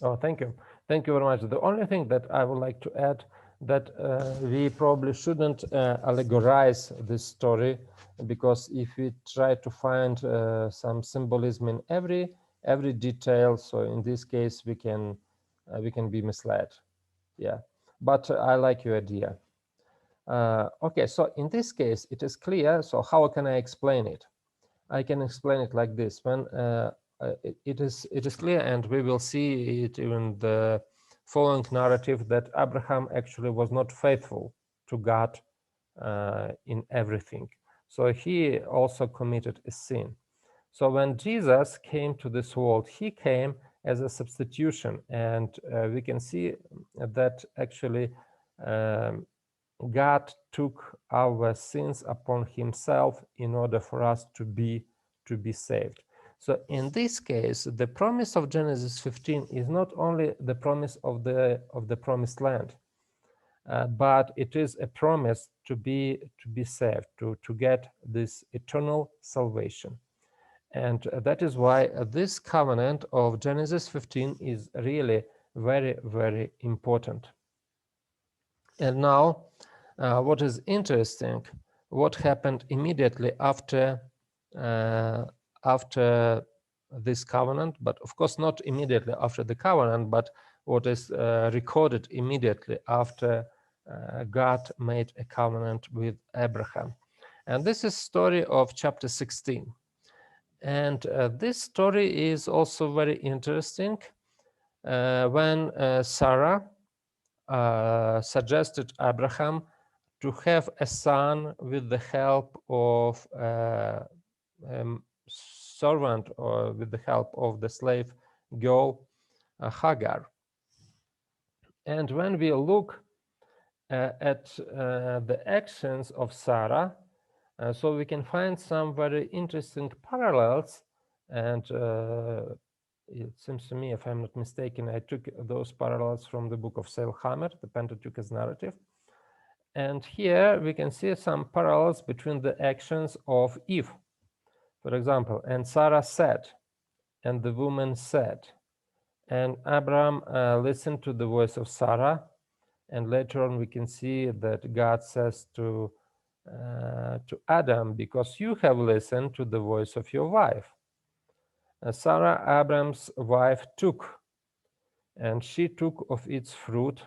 Speaker 1: Oh, thank you. Thank you very much. The only thing that I would like to add, that we probably shouldn't allegorize this story, because if we try to find some symbolism in every detail, so in this case we can be misled. Yeah. but I like your idea. Okay, so in this case, it is clear. So how can I explain it? I can explain it like this. When it is clear, and we will see it in the following narrative, that Abraham actually was not faithful to God in everything. So he also committed a sin. So when Jesus came to this world, he came as a substitution, and we can see that actually God took our sins upon himself in order for us to be saved. So in this case, the promise of Genesis 15 is not only the promise of the promised land, but it is a promise to be saved, to get this eternal salvation. And that is why this covenant of Genesis 15 is really very, very important. And now, what is interesting, what happened immediately after this covenant, but of course not immediately after the covenant, but what is recorded immediately after God made a covenant with Abraham. And this is story of chapter 16. And this story is also very interesting. When Sarah suggested Abraham to have a son with the help of servant, or with the help of the slave girl Hagar. And when we look at the actions of Sarah, so we can find some very interesting parallels. And it seems to me, if I'm not mistaken, I took those parallels from the book of Sailhammer, the Pentateuch's narrative. And here we can see some parallels between the actions of Eve. For example, and Sarah said, and the woman said, and Abraham listened to the voice of Sarah. And later on we can see that God says to Adam, because you have listened to the voice of your wife. Sarah, Abraham's wife, took, and she took of its fruit.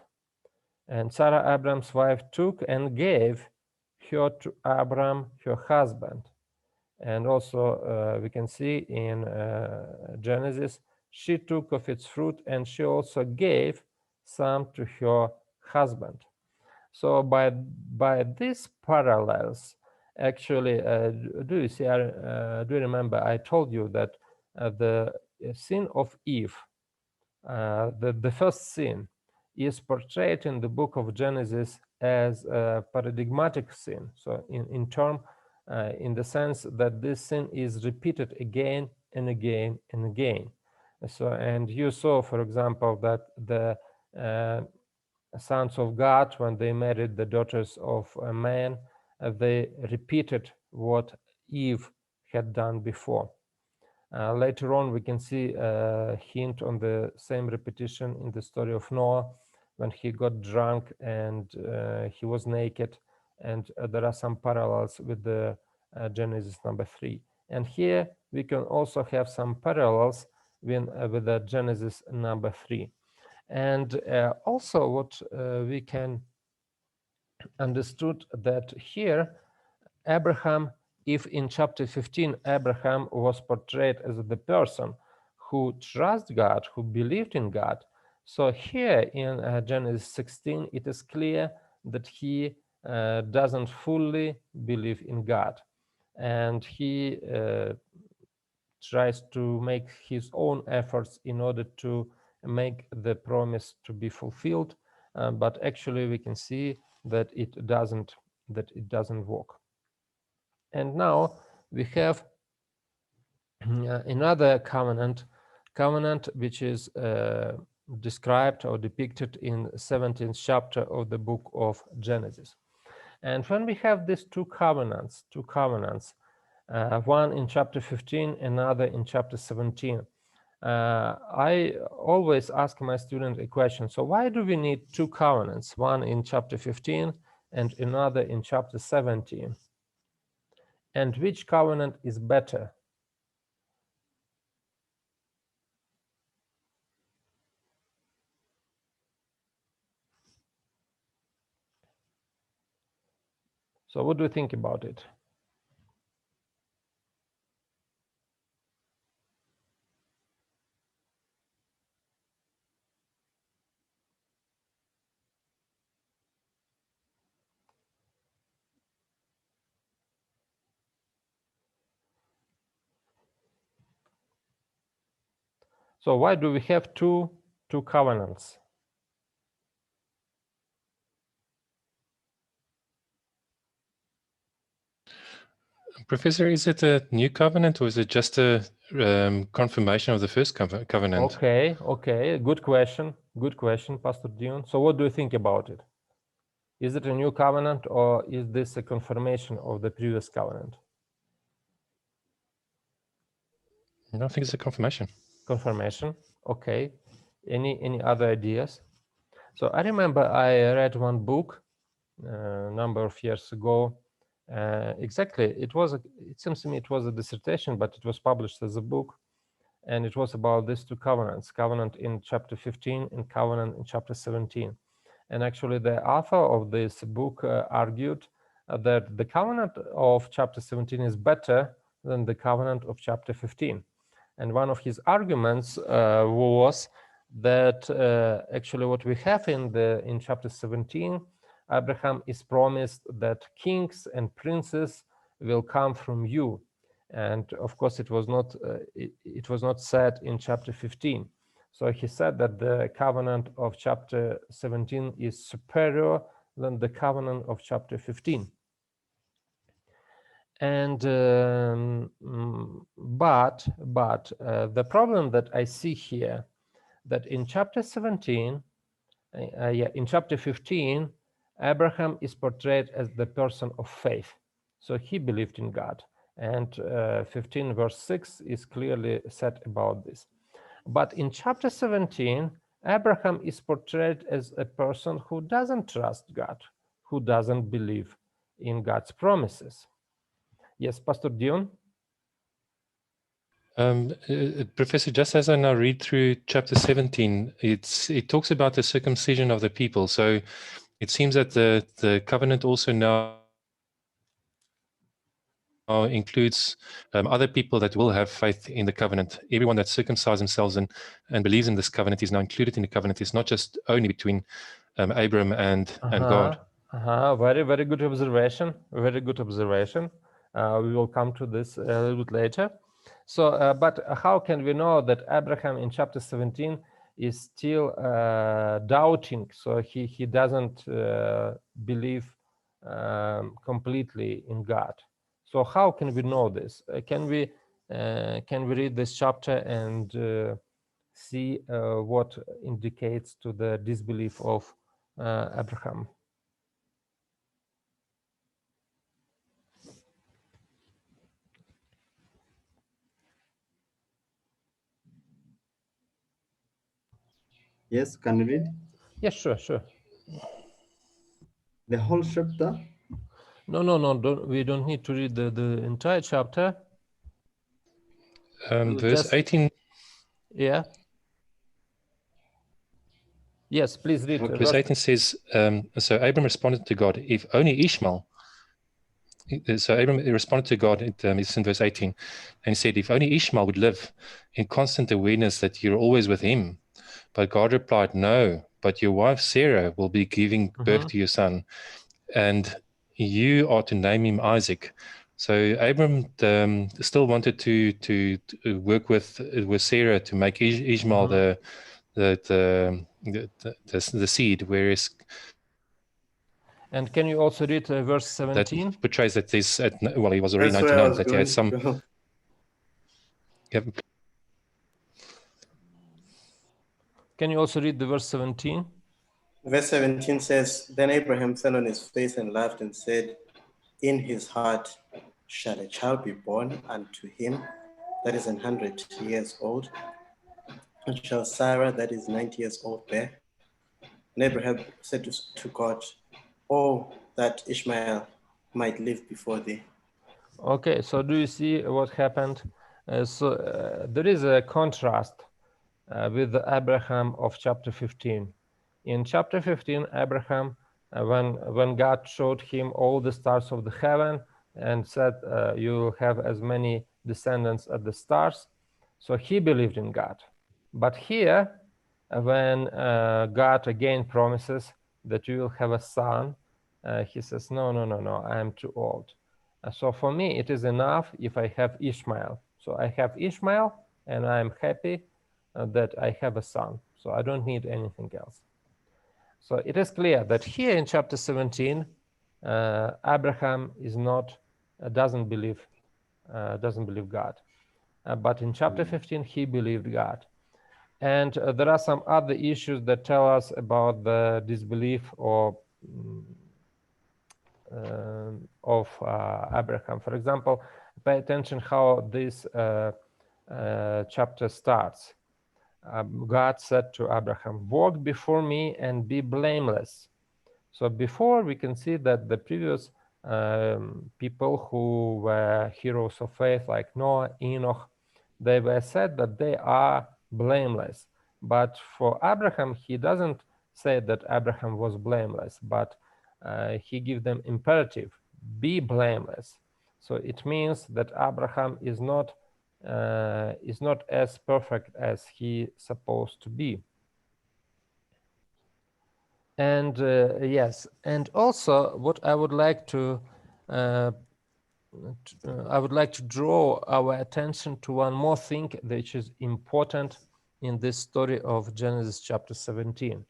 Speaker 1: And Sarah, Abraham's wife, took and gave her to Abraham, her husband. And also we can see in Genesis, she took of its fruit, and she also gave some to her husband. So by these parallels, actually, do you see? Do you remember I told you that the sin of Eve, the first sin, is portrayed in the book of Genesis as a paradigmatic sin. So in the sense that this sin is repeated again and again and again. So, and you saw, for example, that the sons of God, when they married the daughters of a man, they repeated what Eve had done before. Later on, we can see a hint on the same repetition in the story of Noah, when he got drunk and he was naked. And there are some parallels with the Genesis number 3. And here we can also have some parallels with the Genesis number 3. And also what we can understood that here Abraham, if in chapter 15 Abraham was portrayed as the person who trusts God, who believed in God, so here in Genesis 16 it is clear that he doesn't fully believe in God, and he tries to make his own efforts in order to make the promise to be fulfilled, but actually we can see that it doesn't work. And now we have another covenant which is described or depicted in 17th chapter of the book of Genesis. And when we have these two covenants, one in chapter 15, another in chapter 17, I always ask my student a question. So why do we need two covenants, one in chapter 15 and another in chapter 17? And which covenant is better? So what do you think about it? So why do we have two covenants?
Speaker 5: Professor, is it a new covenant or is it just a confirmation of the first covenant?
Speaker 1: Okay, good question, Pastor Dion. So what do you think about it? Is it a new covenant or is this a confirmation of the previous covenant?
Speaker 5: I think it's a confirmation.
Speaker 1: Confirmation, okay. Any other ideas? So I remember I read one book a number of years ago. Exactly, it seems to me it was a dissertation, but it was published as a book, and it was about these two covenants: covenant in chapter 15 and covenant in chapter 17. And actually, the author of this book argued that the covenant of chapter 17 is better than the covenant of chapter 15. And one of his arguments was that actually what we have in chapter 17, Abraham is promised that kings and princes will come from you, and of course it was not said in chapter 15. So he said that the covenant of chapter 17 is superior than the covenant of chapter 15. And but the problem that I see here, that in chapter 17, in chapter 15, Abraham is portrayed as the person of faith. So he believed in God. And 15 verse 6 is clearly said about this. But in chapter 17, Abraham is portrayed as a person who doesn't trust God, who doesn't believe in God's promises. Yes, Pastor Dion?
Speaker 5: Professor, just as I now read through chapter 17, it talks about the circumcision of the people. So it seems that the covenant also now includes other people that will have faith in the covenant. Everyone that circumcises themselves and believes in this covenant is now included in the covenant. It's not just only between Abram and God.
Speaker 1: Very, very good observation. Very good observation. We will come to this a little bit later. So, but how can we know that Abraham in chapter 17 is still doubting? So he doesn't believe completely in God. So how can we know this? Can we read this chapter and see what indicates to the disbelief of Abraham?
Speaker 4: Yes, can you read?
Speaker 1: Yes, sure.
Speaker 4: The whole chapter?
Speaker 1: No, we don't need to read the entire chapter.
Speaker 5: Verse 18.
Speaker 1: Yeah. Yes, please read.
Speaker 5: Verse 18 says, so Abram responded to God, if only Ishmael. So Abram responded to God, it's in verse 18, and he said, if only Ishmael would live in constant awareness that you're always with him. But God replied, no, but your wife Sarah will be giving birth to your son, and you are to name him Isaac. So Abram still wanted to work with Sarah to make Ishmael the seed, whereas.
Speaker 1: And can you also read verse 17?
Speaker 5: That portrays that there's, well, he was already
Speaker 2: That's where I
Speaker 5: 99,
Speaker 2: was
Speaker 5: that he had some.
Speaker 2: going.
Speaker 5: Yep.
Speaker 1: Can you also read the verse 17?
Speaker 2: Verse 17 says, then Abraham fell on his face and laughed and said, in his heart, shall a child be born unto him that is 100 years old? And shall Sarah that is 90 years old bear? And Abraham said to God, oh, that Ishmael might live before thee.
Speaker 1: Okay, so do you see what happened? There is a contrast with the Abraham of chapter 15. In chapter 15, Abraham when God showed him all the stars of the heaven and said, you will have as many descendants as the stars. So he believed in God. But here, when God again promises that you will have a son, he says, no, no, no, no, I am too old. So for me, it is enough if I have Ishmael. So I have Ishmael, and I'm happy that I have a son. So I don't need anything else. So it is clear that here in chapter 17, Abraham is not doesn't believe God, but in chapter 15 he believed God. And there are some other issues that tell us about the disbelief or of Abraham. For example, pay attention how this chapter starts. God said to Abraham, "Walk before me and be blameless." So before, we can see that the previous people who were heroes of faith, like Noah, Enoch, they were said that they are blameless. But for Abraham, he doesn't say that Abraham was blameless, but he gives them imperative, be blameless. So it means that Abraham is not as perfect as he supposed to be. And yes, and also what I would like to draw our attention to one more thing which is important in this story of Genesis chapter 17,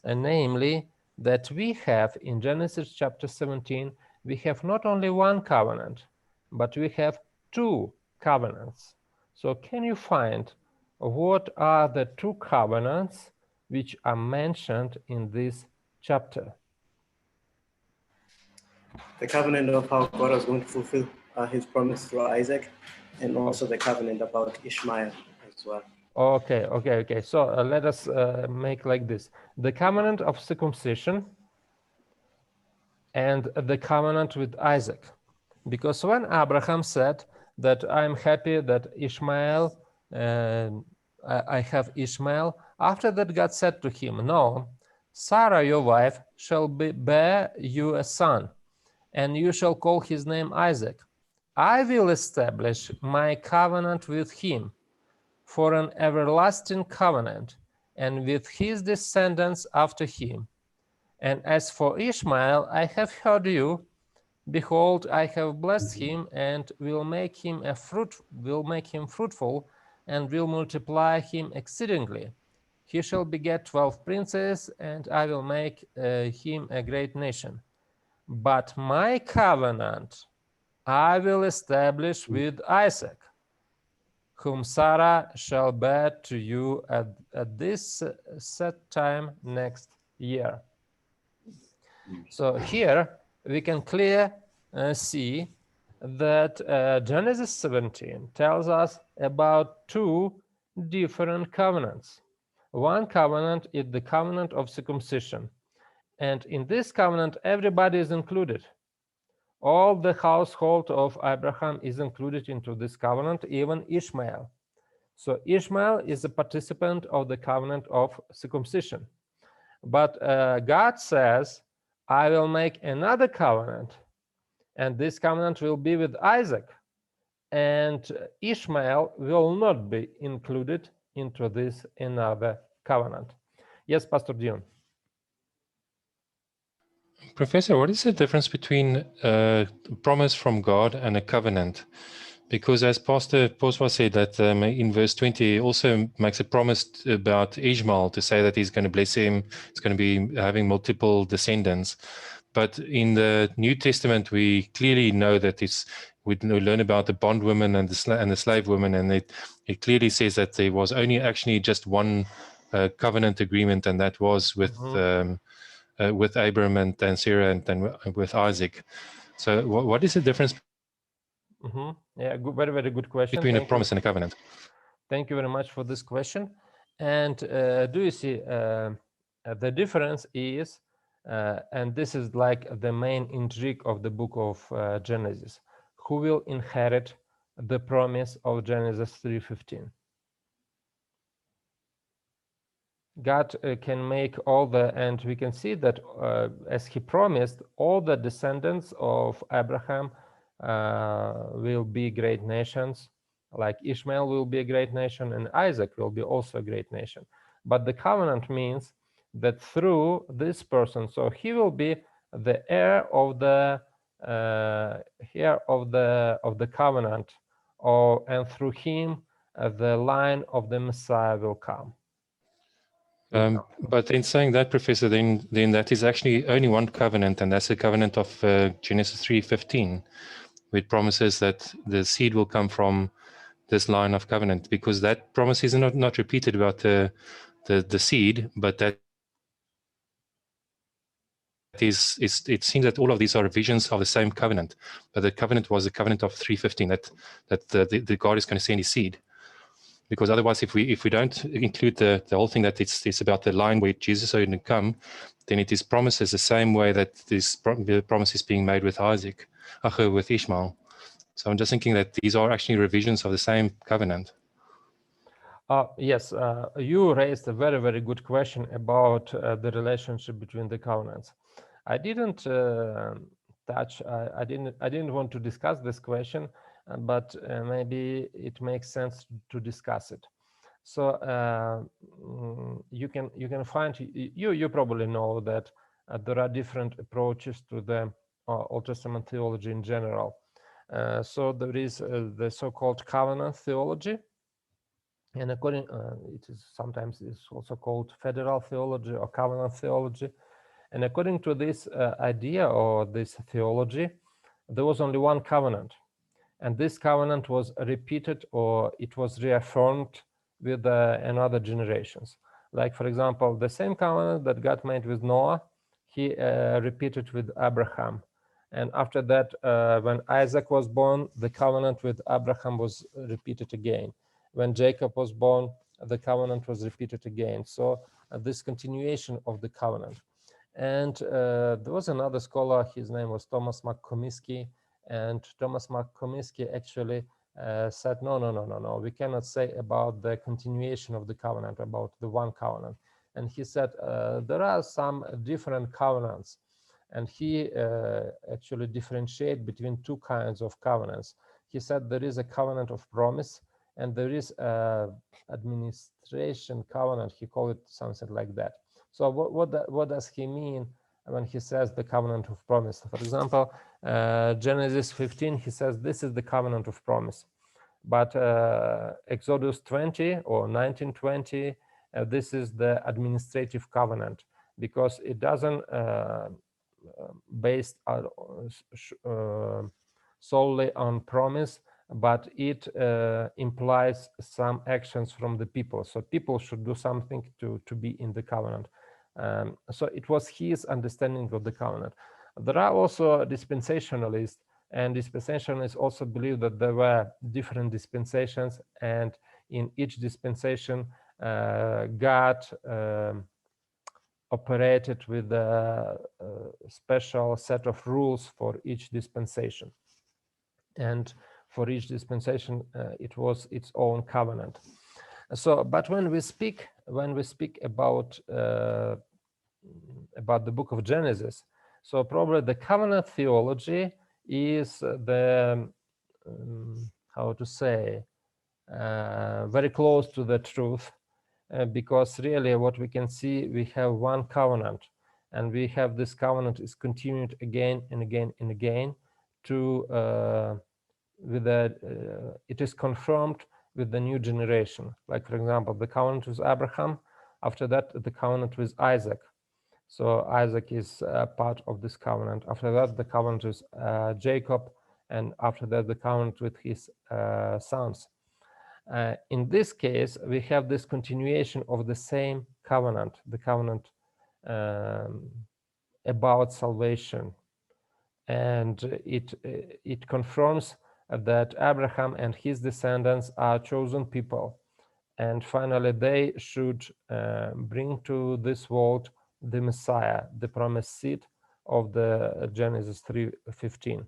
Speaker 1: and namely that we have in Genesis chapter 17 we have not only one covenant, but we have two covenants. So can you find what are the two covenants which are mentioned in this chapter?
Speaker 2: The covenant of how God was going to fulfill his promise through Isaac, and also the covenant about Ishmael as well.
Speaker 1: Okay. So let us make like this. The covenant of circumcision and the covenant with Isaac. Because when Abraham said that I'm happy that Ishmael, I have Ishmael, after that God said to him, no, Sarah your wife shall bear you a son, and you shall call his name Isaac. I will establish my covenant with him for an everlasting covenant, and with his descendants after him. And as for Ishmael, I have heard you. Behold, I have blessed him, and will make him fruitful, and will multiply him exceedingly. He shall beget 12 princes, and I will make him a great nation. But my covenant I will establish with Isaac, whom Sarah shall bear to you at this set time next year. So here we can clearly see that Genesis 17 tells us about two different covenants. One covenant is the covenant of circumcision. And in this covenant, everybody is included. All the household of Abraham is included into this covenant, even Ishmael. So Ishmael is a participant of the covenant of circumcision. But God says, I will make another covenant, and this covenant will be with Isaac, and Ishmael will not be included into this another covenant. Yes, Pastor Dion.
Speaker 5: Professor, what is the difference between a promise from God and a covenant? Because as Pastor Poswa said that in verse 20, he also makes a promise about Ishmael to say that he's going to bless him, he's going to be having multiple descendants. But in the New Testament, we clearly know that we learn about the bondwoman and the slave woman, and it clearly says that there was only actually just one covenant agreement, and that was with Abraham and Sarah and with Isaac. So what is the difference
Speaker 1: Yeah, very, very good question.
Speaker 5: between a promise and a covenant?
Speaker 1: Thank you very much for this question. And do you see the difference is, and this is like the main intrigue of the book of Genesis, who will inherit the promise of Genesis 3:15? God can make all the, and we can see that as he promised, all the descendants of Abraham will be great nations, like Ishmael will be a great nation and Isaac will be also a great nation. But the covenant means that through this person, so he will be the heir of the covenant, and through him the line of the Messiah will come.
Speaker 5: But in saying that, Professor, then that is actually only one covenant, and that's the covenant of Genesis 3:15, which promises that the seed will come from this line of covenant, because that promise is not repeated about the seed, but that is it seems that all of these are visions of the same covenant, but the covenant was the covenant of 3:15, that the God is going to send his seed. Because otherwise, if we don't include the whole thing that it's about the line where Jesus is going to come, then it is promises the same way that this promise is being made with Isaac, with Ishmael. So I'm just thinking that these are actually revisions of the same covenant.
Speaker 1: Yes, you raised a very, very good question about the relationship between the covenants. I didn't touch. I didn't want to discuss this question, but maybe it makes sense to discuss it. So you can find, you probably know that there are different approaches to the Old Testament theology in general. So there is the so-called covenant theology, and according it is sometimes it's also called federal theology or covenant theology. And according to this idea or this theology, there was only one covenant, and this covenant was repeated or it was reaffirmed with another generations. Like, for example, the same covenant that God made with Noah, he repeated with Abraham. And after that, when Isaac was born, the covenant with Abraham was repeated again. When Jacob was born, the covenant was repeated again. So this continuation of the covenant. And there was another scholar, his name was Thomas McComiskey, and Thomas McComiskey actually said, no, we cannot say about the continuation of the covenant, about the one covenant. And he said, there are some different covenants. And he actually differentiated between two kinds of covenants. He said there is a covenant of promise, and there is administration covenant. He called it something like that. So what does he mean when he says the covenant of promise? For example, Genesis 15, he says this is the covenant of promise. But Exodus 20 or 19:20, this is the administrative covenant, because it doesn't based solely on promise, but it implies some actions from the people. So people should do something to be in the covenant. So it was his understanding of the covenant. There are also dispensationalists, and dispensationalists also believe that there were different dispensations, and in each dispensation, God operated with a special set of rules for each dispensation. And for each dispensation, it was its own covenant. So, but when we speak about the book of Genesis, so probably the covenant theology is the how to say very close to the truth, because really what we can see, we have one covenant, and we have this covenant is continued again and again and again to with the it is confirmed with the new generation. Like, for example, the covenant with Abraham, after that the covenant with Isaac. So Isaac is part of this covenant. After that, the covenant with Jacob, and after that the covenant with his sons. In this case, we have this continuation of the same covenant, the covenant about salvation. And it confirms that Abraham and his descendants are chosen people. And finally, they should bring to this world the Messiah, the promised seed of the Genesis 3:15.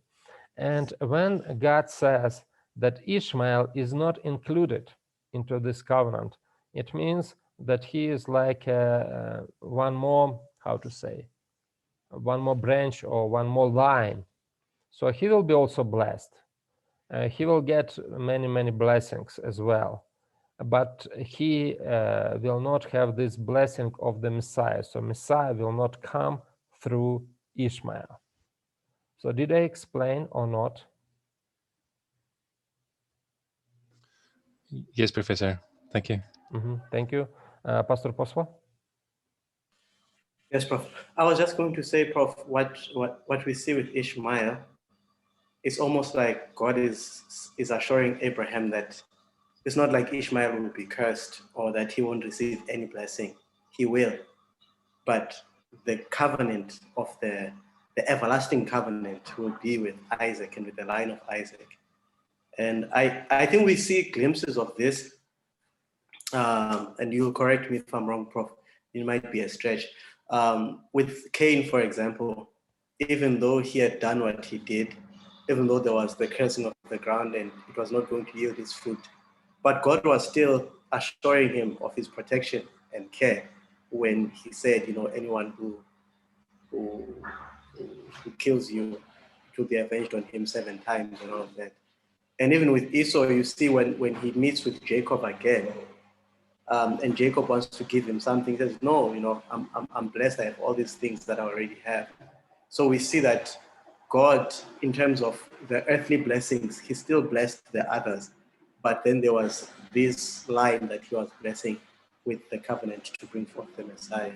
Speaker 1: And when God says that Ishmael is not included into this covenant, it means that he is like one more, how to say, one more branch or one more line. So he will be also blessed. He will get many blessings as well. But he will not have this blessing of the Messiah. So Messiah will not come through Ishmael. So did I explain or not?
Speaker 5: Yes, Professor. Thank you.
Speaker 1: Thank you. Pastor Poswa?
Speaker 2: Yes, Prof. I was just going to say, Prof, what we see with Ishmael, it's almost like God is assuring Abraham that it's not like Ishmael will be cursed or that he won't receive any blessing. He will. But the covenant of the everlasting covenant will be with Isaac and with the line of Isaac. And I think we see glimpses of this, and you'll correct me if I'm wrong, Prof. It might be a stretch. With Cain, for example, even though he had done what he did, even though there was the cursing of the ground and it was not going to yield its fruit, but God was still assuring him of his protection and care when he said, anyone who kills you to be avenged on him 7 times and all of that. And even with Esau, you see when he meets with Jacob again, and Jacob wants to give him something, he says, no, I'm blessed, I have all these things that I already have. So we see that God, in terms of the earthly blessings, he still blessed the others. But then there was this line that he was blessing with the covenant to bring forth the Messiah.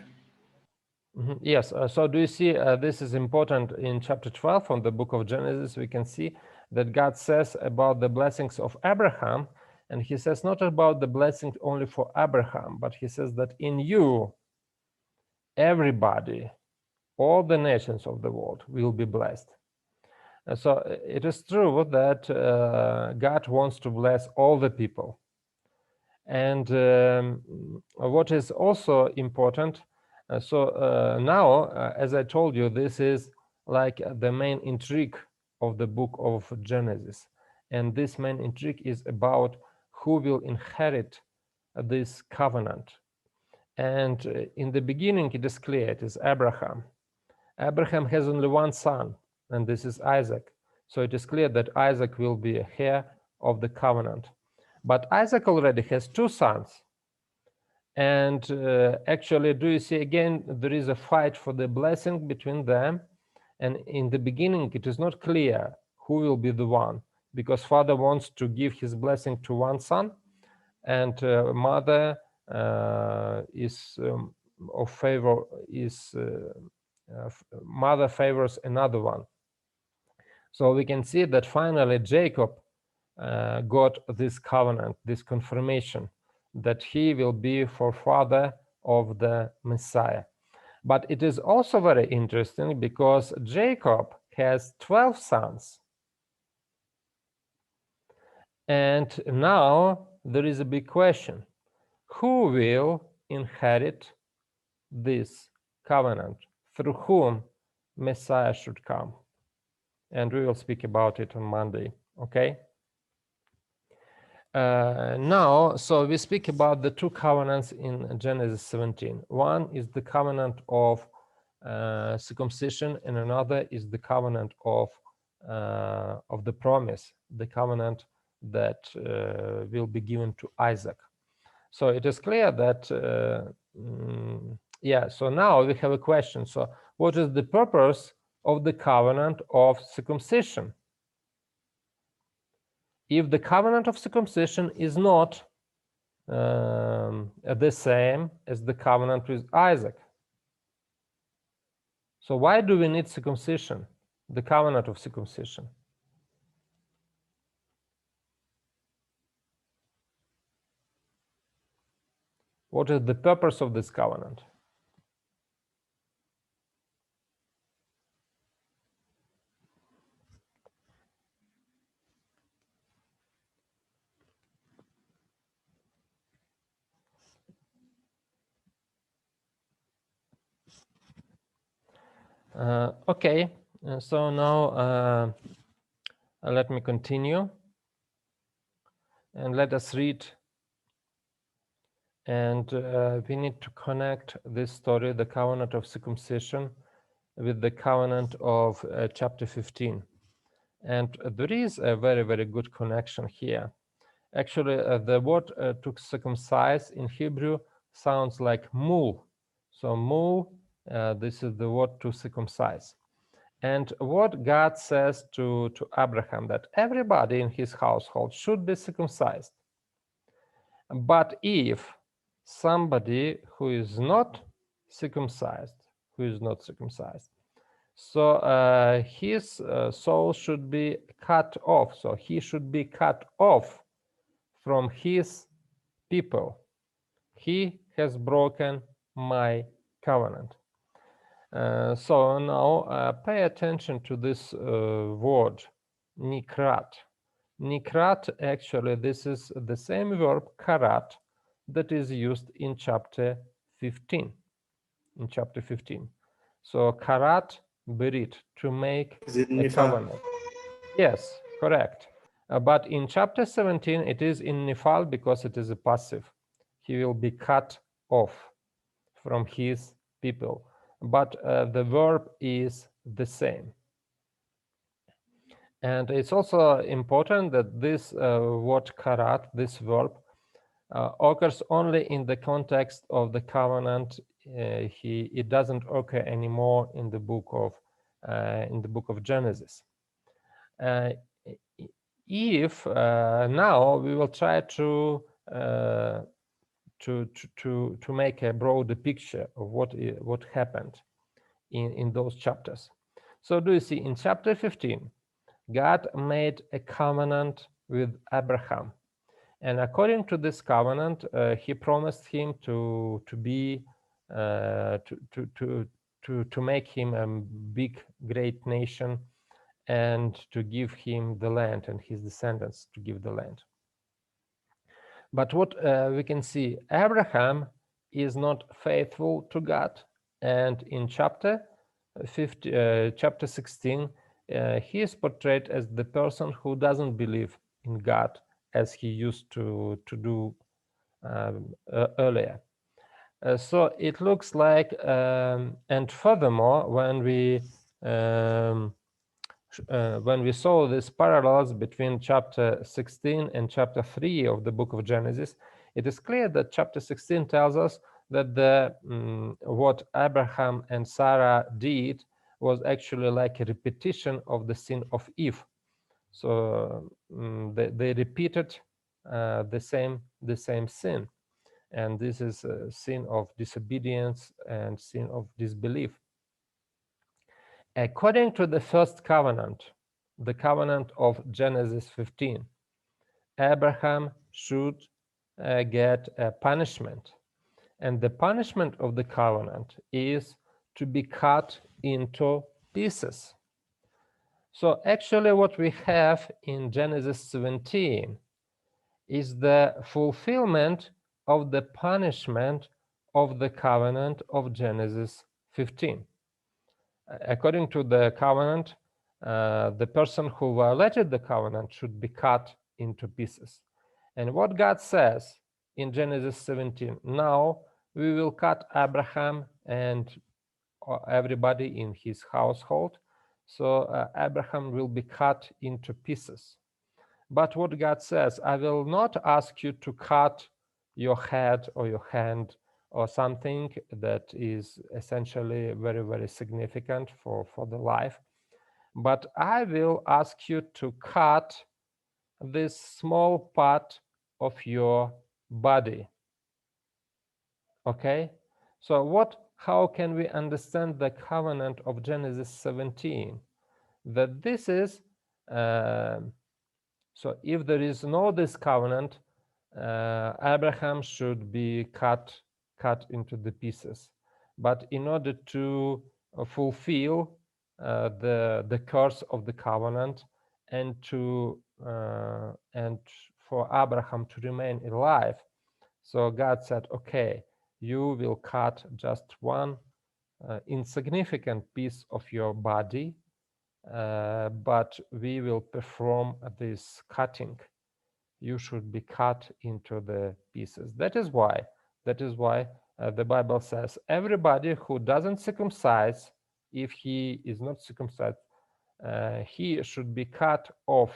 Speaker 1: Yes. So do you see this is important in chapter 12 from the book of Genesis? We can see that God says about the blessings of Abraham, and he says not about the blessing only for Abraham, but he says that in you, everybody, all the nations of the world will be blessed. So it is true that God wants to bless all the people. And what is also important, now, as I told you, this is like the main intrigue of the book of Genesis. And this main intrigue is about who will inherit this covenant. And in the beginning, it is clear, it is Abraham. Abraham has only one son, and this is Isaac. So it is clear that Isaac will be a heir of the covenant. But Isaac already has 2 sons. And actually, do you see again, there is a fight for the blessing between them. And in the beginning, it is not clear who will be the one, because father wants to give his blessing to one son, and mother is of favor, mother favors another one. So we can see that finally Jacob got this covenant, this confirmation that he will be forefather of the Messiah. But it is also very interesting because Jacob has 12 sons. And now there is a big question. Who will inherit this covenant? Through whom Messiah should come? And we will speak about it on Monday, okay? Now, so we speak about the 2 covenants in Genesis 17. One is the covenant of circumcision, and another is the covenant of the promise, the covenant that will be given to Isaac. So it is clear that, so now we have a question. So what is the purpose of the covenant of circumcision? If the covenant of circumcision is not the same as the covenant with Isaac. So why do we need circumcision, the covenant of circumcision? What is the purpose of this covenant? Okay, so now let me continue and let us read And we need to connect this story, the covenant of circumcision, with the covenant of chapter 15. And there is a very, very good connection here. Actually, the word to circumcise in Hebrew sounds like mul. So mul, this is the word to circumcise. And what God says to Abraham, that everybody in his household should be circumcised. But if somebody who is not circumcised, so his soul should be cut off. So he should be cut off from his people. He has broken my covenant. So now pay attention to this word, nikrat. Nikrat, actually, this is the same verb, karat, that is used in chapter 15. In chapter 15. So karat berit, to make a covenant. Yes, correct. But in chapter 17, it is in nifal because it is a passive. He will be cut off from his people. But the verb is the same. And it's also important that this word karat, this verb, occurs only in the context of the covenant. It doesn't occur anymore in the book of Genesis. If now we will try to make a broader picture of what happened in those chapters. So do you see in chapter 15, God made a covenant with Abraham, and according to this covenant, he promised him to make him a big, great nation, and to give him the land, and his descendants to give the land. But what we can see, Abraham is not faithful to God, and in chapter 16, he is portrayed as the person who doesn't believe in God as he used to do earlier. So it looks like, and furthermore, when we saw these parallels between chapter 16 and chapter 3 of the book of Genesis, it is clear that chapter 16 tells us that what Abraham and Sarah did was actually like a repetition of the sin of Eve. So they repeated the same sin, and this is a sin of disobedience and sin of disbelief. According to the first covenant, the covenant of Genesis 15, Abraham should get a punishment. And the punishment of the covenant is to be cut into pieces. So actually what we have in Genesis 17 is the fulfillment of the punishment of the covenant of Genesis 15. According to the covenant, the person who violated the covenant should be cut into pieces. And what God says in Genesis 17, now we will cut Abraham and everybody in his household. So Abraham will be cut into pieces. But what God says, I will not ask you to cut your head or your hand or something that is essentially very, very significant for the life. But I will ask you to cut this small part of your body. Okay? So how can we understand the covenant of Genesis 17? That this is, so if there is no this covenant, Abraham should be cut into the pieces. But in order to fulfill the curse of the covenant and for Abraham to remain alive, so God said, okay, you will cut just one insignificant piece of your body, but we will perform this cutting. You should be cut into the pieces. That is why That is why the Bible says everybody who doesn't circumcise, if he is not circumcised, he should be cut off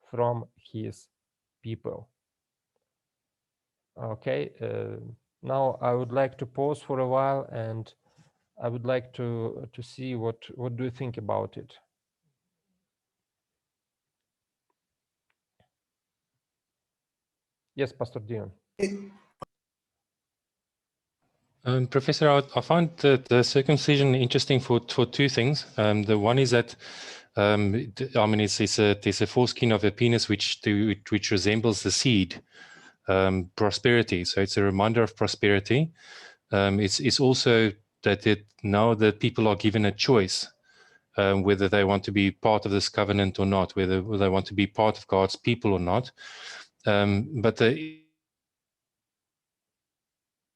Speaker 1: from his people. Okay, now I would like to pause for a while, and I would like to see what do you think about it. Yes, Pastor Dion.
Speaker 5: Professor, I find the circumcision interesting for two things. The one is that I mean, there's a foreskin of a penis which resembles the seed, prosperity. So it's a reminder of prosperity. It's also that now that people are given a choice whether they want to be part of this covenant or not, whether they want to be part of God's people or not. But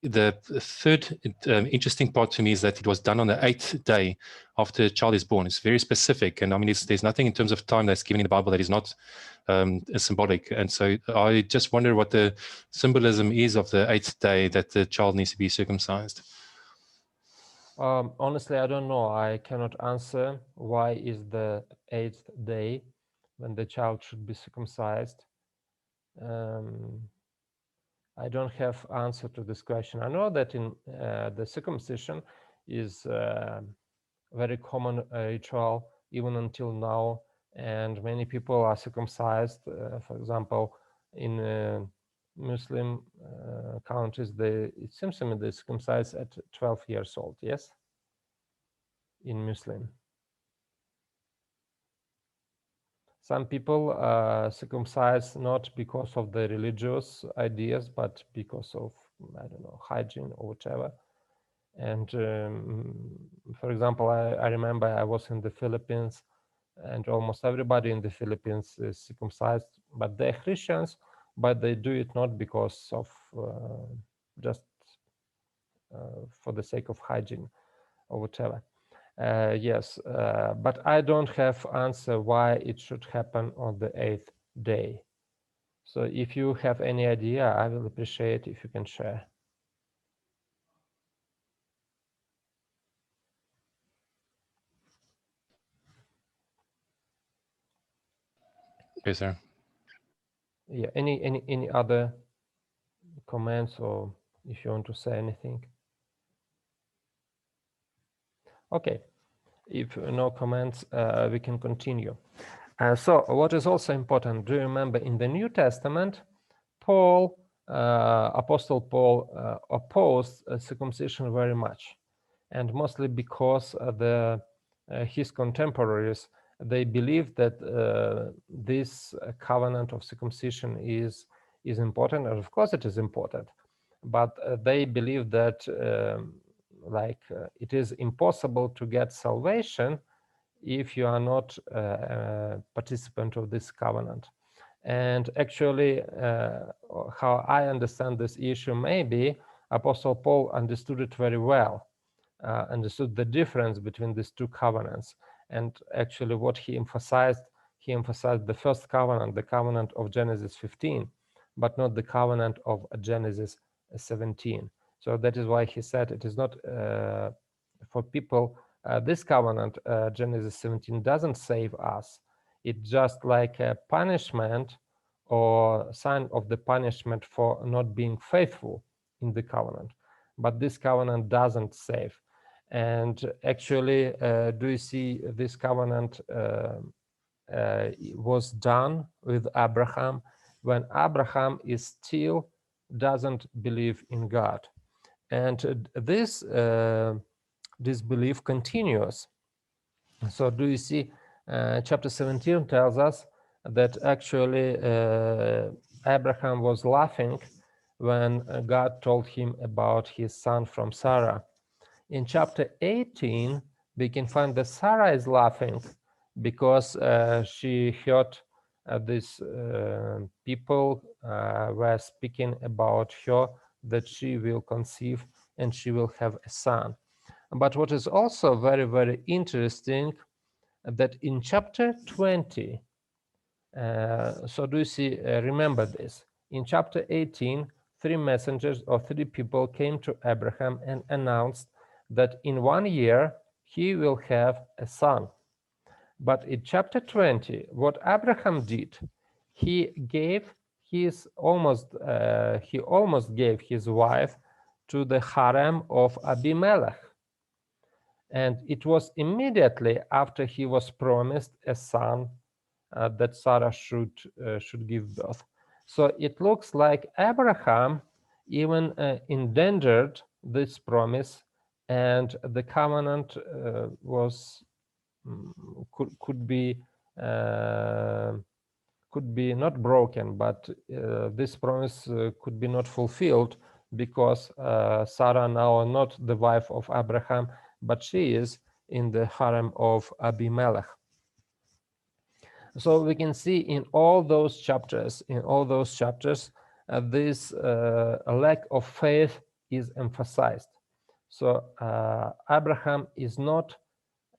Speaker 5: the third interesting part to me is that it was done on the 8th day after a child is born. It's very specific, and I mean, there's nothing in terms of time that's given in the Bible that is not symbolic. And so I just wonder what the symbolism is of the 8th day that the child needs to be circumcised.
Speaker 1: Honestly, I don't know. I cannot answer why is the 8th day when the child should be circumcised. I don't have answer to this question. I know that in the circumcision is a very common ritual even until now, and many people are circumcised. For example, in Muslim countries, it seems to me they circumcise at 12 years old. Yes, in Muslim. Some people circumcise not because of the religious ideas, but because of, I don't know, hygiene or whatever. And for example, I remember I was in the Philippines, and almost everybody in the Philippines is circumcised, but they're Christians, but they do it not because of just for the sake of hygiene or whatever. Yes, but I don't have answer why it should happen on the 8th day. So if you have any idea, I will appreciate if you can share.
Speaker 5: Yes, sir.
Speaker 1: Yeah, any other comments, or if you want to say anything? Okay, if no comments, we can continue. So what is also important, do you remember in the New Testament, Paul, Apostle Paul, opposed circumcision very much, and mostly because his contemporaries, they believed that this covenant of circumcision is important, and of course it is important, but they believe that it is impossible to get salvation if you are not a participant of this covenant. And actually, how I understand this issue, maybe Apostle Paul understood it very well, understood the difference between these two covenants. And actually what he emphasized the first covenant, the covenant of Genesis 15, but not the covenant of Genesis 17. So that is why he said it is not for people, this covenant, Genesis 17, doesn't save us. It's just like a punishment or sign of the punishment for not being faithful in the covenant. But this covenant doesn't save. And actually, do you see this covenant was done with Abraham when Abraham is still doesn't believe in God. And this belief continues. So do you see, chapter 17 tells us that actually Abraham was laughing when God told him about his son from Sarah. In chapter 18, we can find that Sarah is laughing because she heard these people were speaking about her, that she will conceive and she will have a son. But what is also very, very interesting, that in chapter 20, so do you see, remember this, in chapter 18, three messengers or three people came to Abraham and announced that in 1 year he will have a son. But in chapter 20, what Abraham did, he almost gave his wife to the harem of Abimelech. And it was immediately after he was promised a son that Sarah should give birth. So it looks like Abraham even endangered this promise, and the covenant could be not broken, but this promise could be not fulfilled, because Sarah now not the wife of Abraham, but she is in the harem of Abimelech. So we can see in all those chapters, this lack of faith is emphasized. So Abraham is not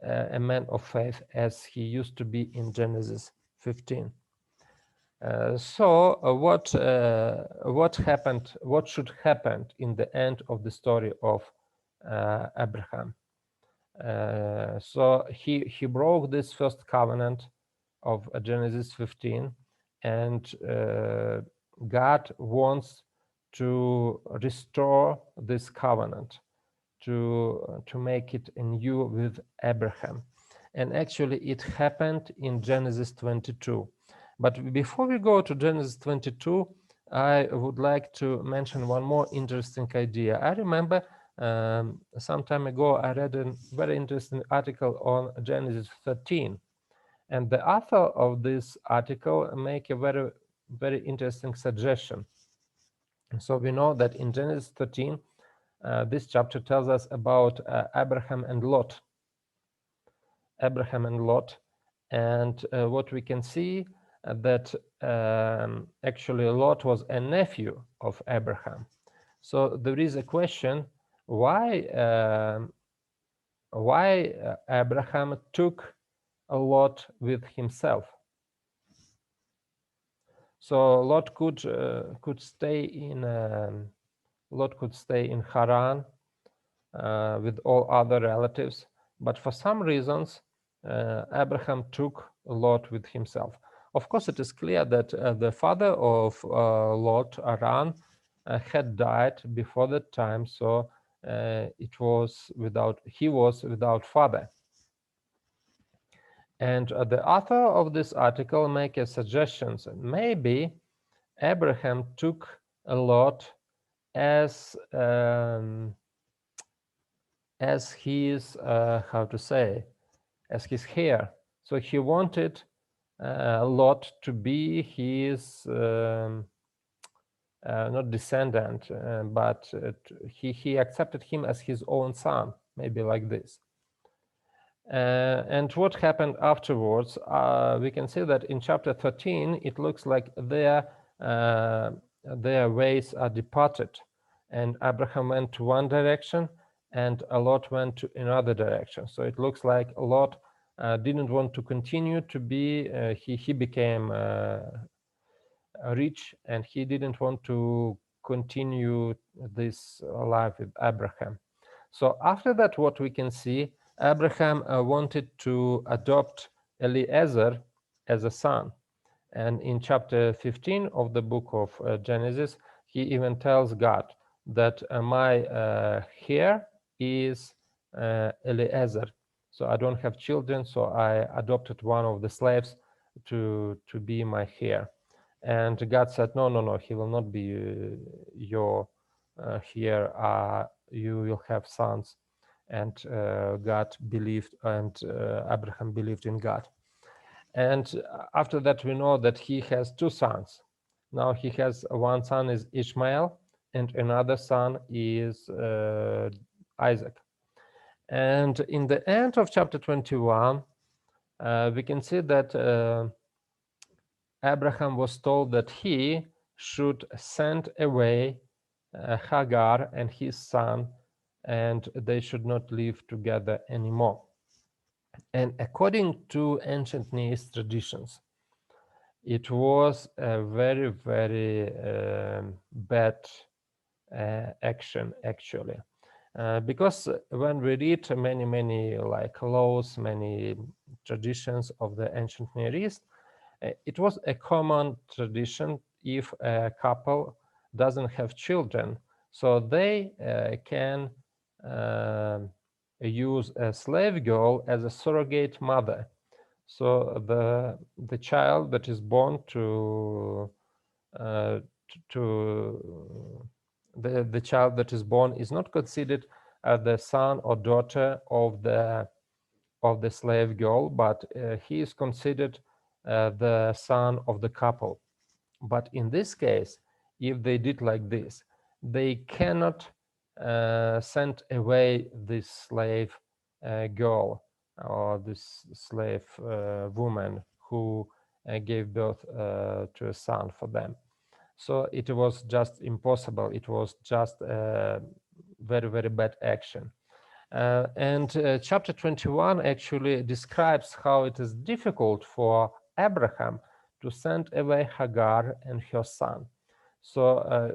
Speaker 1: a man of faith as he used to be in Genesis 15. What happened? What should happen in the end of the story of Abraham? So he broke this first covenant of Genesis 15, and God wants to restore this covenant, to make it anew with Abraham. And actually it happened in Genesis 22. But before we go to Genesis 22, I would like to mention one more interesting idea. I remember some time ago I read a very interesting article on Genesis 13. And the author of this article make a very, very interesting suggestion. So we know that in Genesis 13, this chapter tells us about Abraham and Lot. And what we can see that actually Lot was a nephew of Abraham. So there is a question, why Abraham took Lot with himself? So Lot could stay in Haran with all other relatives, but for some reasons Abraham took Lot with himself. Of course, it is clear that the father of Lot, Haran, had died before that time, so he was without father. And the author of this article make a suggestion. Maybe Abraham took Lot as his as his heir. So he wanted Lot to be his not descendant, but he accepted him as his own son, maybe like this. And what happened afterwards? We can see that in chapter 13, it looks like their ways are departed, and Abraham went to one direction, and Lot went to another direction. So it looks like Lot didn't want to continue to be. He became rich, and he didn't want to continue this life with Abraham. So after that, what we can see, Abraham wanted to adopt Eliezer as a son. And in chapter 15 of the book of Genesis, he even tells God that my heir is Eliezer. So I don't have children, so I adopted one of the slaves to be my heir. And God said, no, he will not be your heir. You will have sons. And God believed, and Abraham believed in God. And after that, we know that he has two sons. Now he has one son is Ishmael, and another son is Isaac. And in the end of chapter 21, we can see that Abraham was told that he should send away Hagar and his son, and they should not live together anymore. And according to ancient Near East traditions, it was a very, very bad action actually. Because when we read many like laws, many traditions of the ancient Near East, it was a common tradition if a couple doesn't have children, so they can use a slave girl as a surrogate mother. So the child that is born to the child that is born is not considered the son or daughter of the slave girl, but he is considered the son of the couple. But in this case, if they did like this, they cannot send away this slave girl or this slave woman who gave birth to a son for them. So it was just impossible. It was just a very bad action. And chapter 21 actually describes how it is difficult for Abraham to send away Hagar and her son. So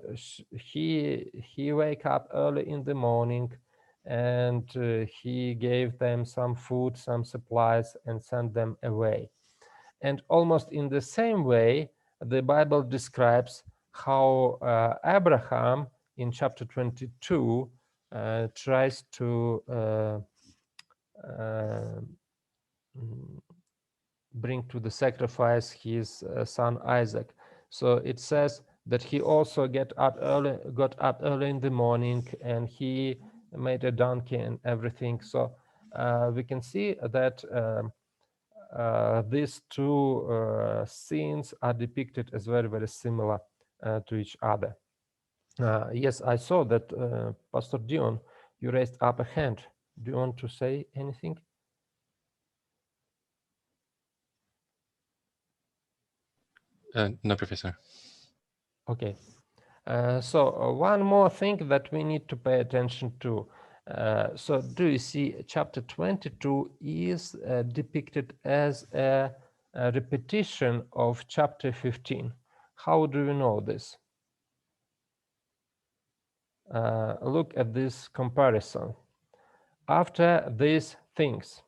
Speaker 1: he wake up early in the morning, and he gave them some food, some supplies, and sent them away. And almost in the same way, the Bible describes how Abraham in chapter 22 tries to bring to the sacrifice his son Isaac. So it says that he also got up early in the morning, and he made a donkey and everything. So we can see that these two scenes are depicted as very similar to each other. Yes, I saw that Pastor Dion, you raised up a hand. Do you want to say anything?
Speaker 5: No, Professor.
Speaker 1: Okay. So one more thing that we need to pay attention to. So do you see chapter 22 is depicted as a repetition of chapter 15. How do you know this? Look at this comparison. After these things,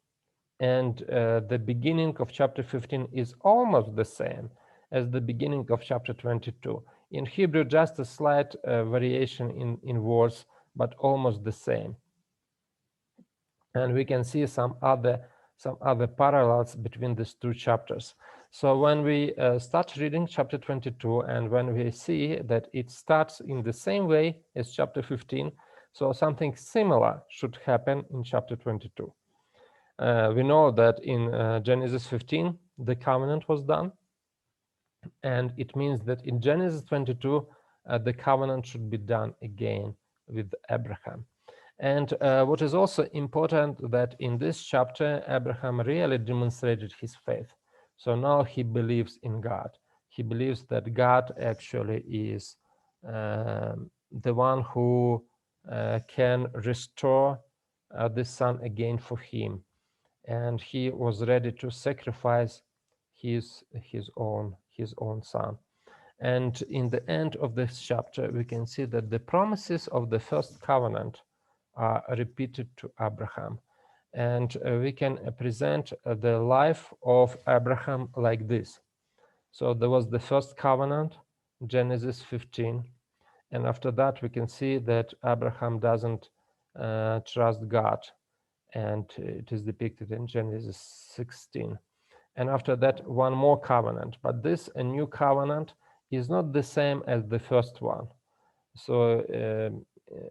Speaker 1: and the beginning of chapter 15 is almost the same as the beginning of chapter 22. In Hebrew, just a slight variation in words, but almost the same. And we can see some other parallels between these two chapters. So when we start reading chapter 22, and when we see that it starts in the same way as chapter 15, so something similar should happen in chapter 22. We know that in Genesis 15, the covenant was done. And it means that in Genesis 22, the covenant should be done again with Abraham. And what is also important that in this chapter, Abraham really demonstrated his faith. So now he believes in God. He believes that God actually is the one who can restore the son again for him. And he was ready to sacrifice his own son. And in the end of this chapter, we can see that the promises of the first covenant are repeated to Abraham. And we can present the life of Abraham like this. So there was the first covenant, Genesis 15. And after that, we can see that Abraham doesn't trust God. And it is depicted in Genesis 16. And after that, one more covenant. But this a new covenant is not the same as the first one. So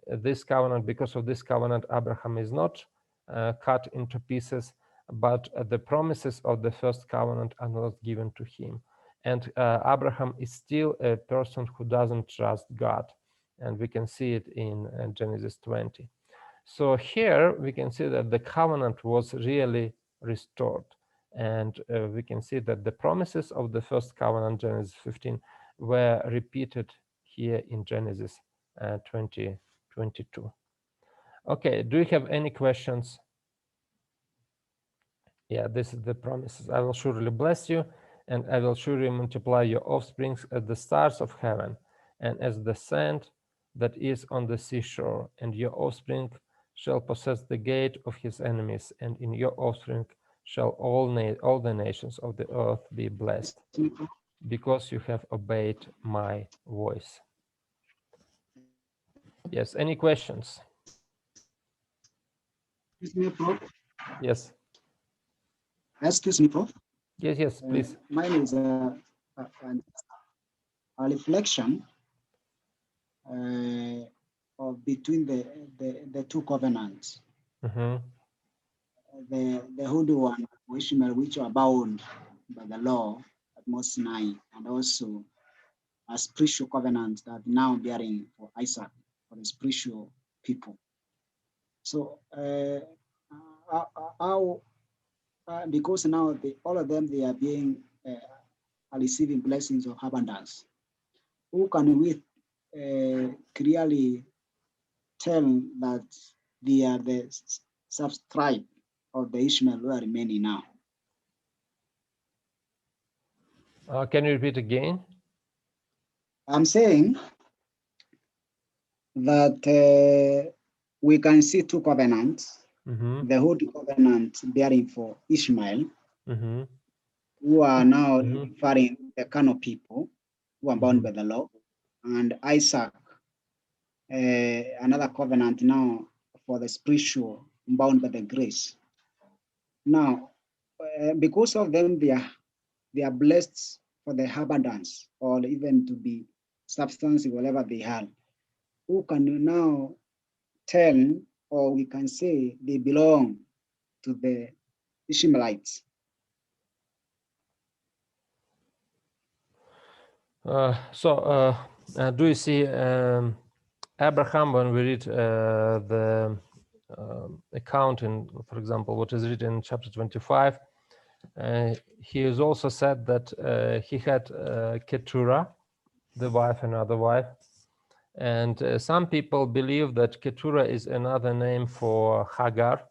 Speaker 1: this covenant, because of this covenant, Abraham is not cut into pieces, but the promises of the first covenant are not given to him. And Abraham is still a person who doesn't trust God. And we can see it in Genesis 20. So here we can see that the covenant was really restored. And we can see that the promises of the first covenant, Genesis 15, were repeated here in Genesis 22. Okay, do you have any questions? Yeah, this is the promises. I will surely bless you, and I will surely multiply your offsprings as the stars of heaven, and as the sand that is on the seashore, and your offspring shall possess the gate of his enemies, and in your offspring shall all the nations of the earth be blessed, because you have obeyed my voice. Yes, any questions?
Speaker 3: Excuse me, Prof.
Speaker 1: Yes.
Speaker 3: Excuse me, Prof.
Speaker 1: Yes, please.
Speaker 3: Mine is a reflection of between the two covenants.
Speaker 1: Mm-hmm.
Speaker 3: The holy one, Ishmael, which are bound by the law at Mount Sinai, and also a spiritual covenant that now bearing for Isaac, for the spiritual people. So how because now all of them, they are being are receiving blessings of abundance. Who can we clearly tell that they are the subtribe of the Ishmael who are remaining now?
Speaker 1: Can you repeat again?
Speaker 3: I'm saying that we can see two covenants.
Speaker 1: Mm-hmm.
Speaker 3: The Holy Covenant bearing for Ishmael,
Speaker 1: Mm-hmm.
Speaker 3: who are now
Speaker 1: Mm-hmm.
Speaker 3: referring the kind of people who are bound by the law, and Isaac, another covenant now for the spiritual bound by the grace. Now, because of them, they are blessed for the abundance, or even to be substantive, whatever they have. Who can now tell, or we can say they belong to the Ishmaelites?
Speaker 1: Do you see Abraham, when we read the account in, for example, what is written in chapter 25, he is also said that he had Keturah, the wife, another wife. And some people believe that Keturah is another name for Hagar,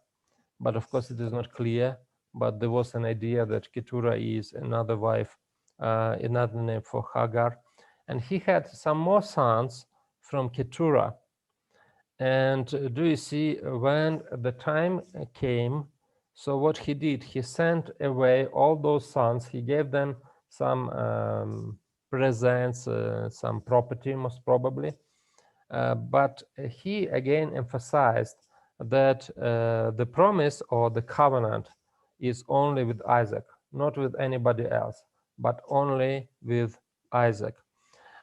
Speaker 1: but of course it is not clear. But there was an idea that Keturah is another wife, another name for Hagar. And he had some more sons from Keturah. And do you see, when the time came, so what he did, he sent away all those sons. He gave them some presents, some property, most probably. But he again emphasized that the promise or the covenant is only with Isaac, not with anybody else, but only with Isaac.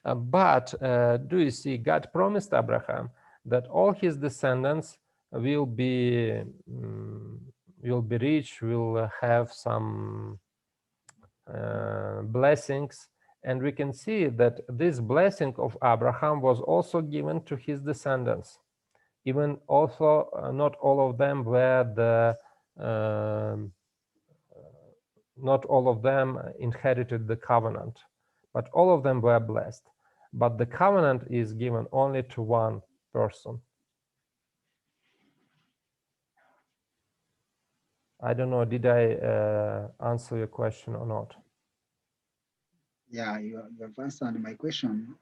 Speaker 1: But do you see, God promised Abraham that all his descendants will be rich, will have some blessings. And we can see that this blessing of Abraham was also given to his descendants. Even also, not all of them were not all of them inherited the covenant, but all of them were blessed. But the covenant is given only to one person. I don't know, did I answer your question or not?
Speaker 3: Yeah, you have answered my question.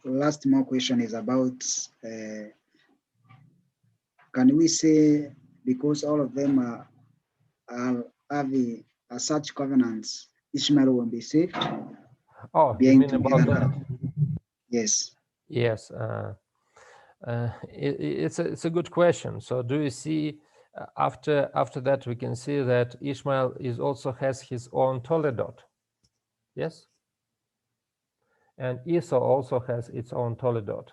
Speaker 3: Last more question is about, can we say, because all of them are having such covenants, Ishmael will be saved?
Speaker 1: Oh, you
Speaker 3: Being
Speaker 1: mean about
Speaker 3: together?
Speaker 1: that?
Speaker 3: Yes.
Speaker 1: Yes, it's a good question. So do you see, after that we can see that Ishmael is also has his own Toledot. Yes, and Esau also has its own Toledot.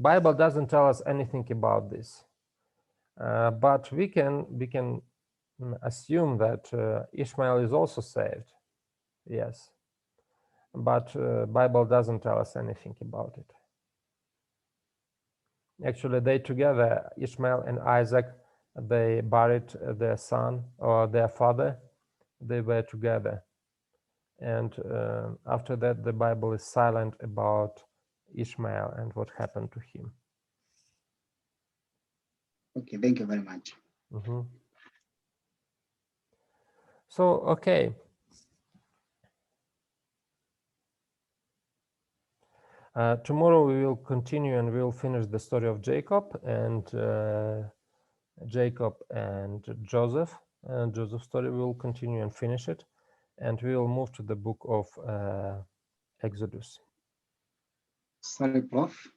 Speaker 1: Bible doesn't tell us anything about this, but we can assume that Ishmael is also saved. Yes, but Bible doesn't tell us anything about it. Actually, they together, Ishmael and Isaac, they buried their son or their father. They were together. And after that, the Bible is silent about Ishmael and what happened to him.
Speaker 3: Okay, thank you very much.
Speaker 1: Mm-hmm. So, okay. Tomorrow we will continue and we'll finish the story of Jacob and Joseph. Joseph's story we will continue and finish it, and we will move to the book of Exodus.
Speaker 3: Sorry, Prof.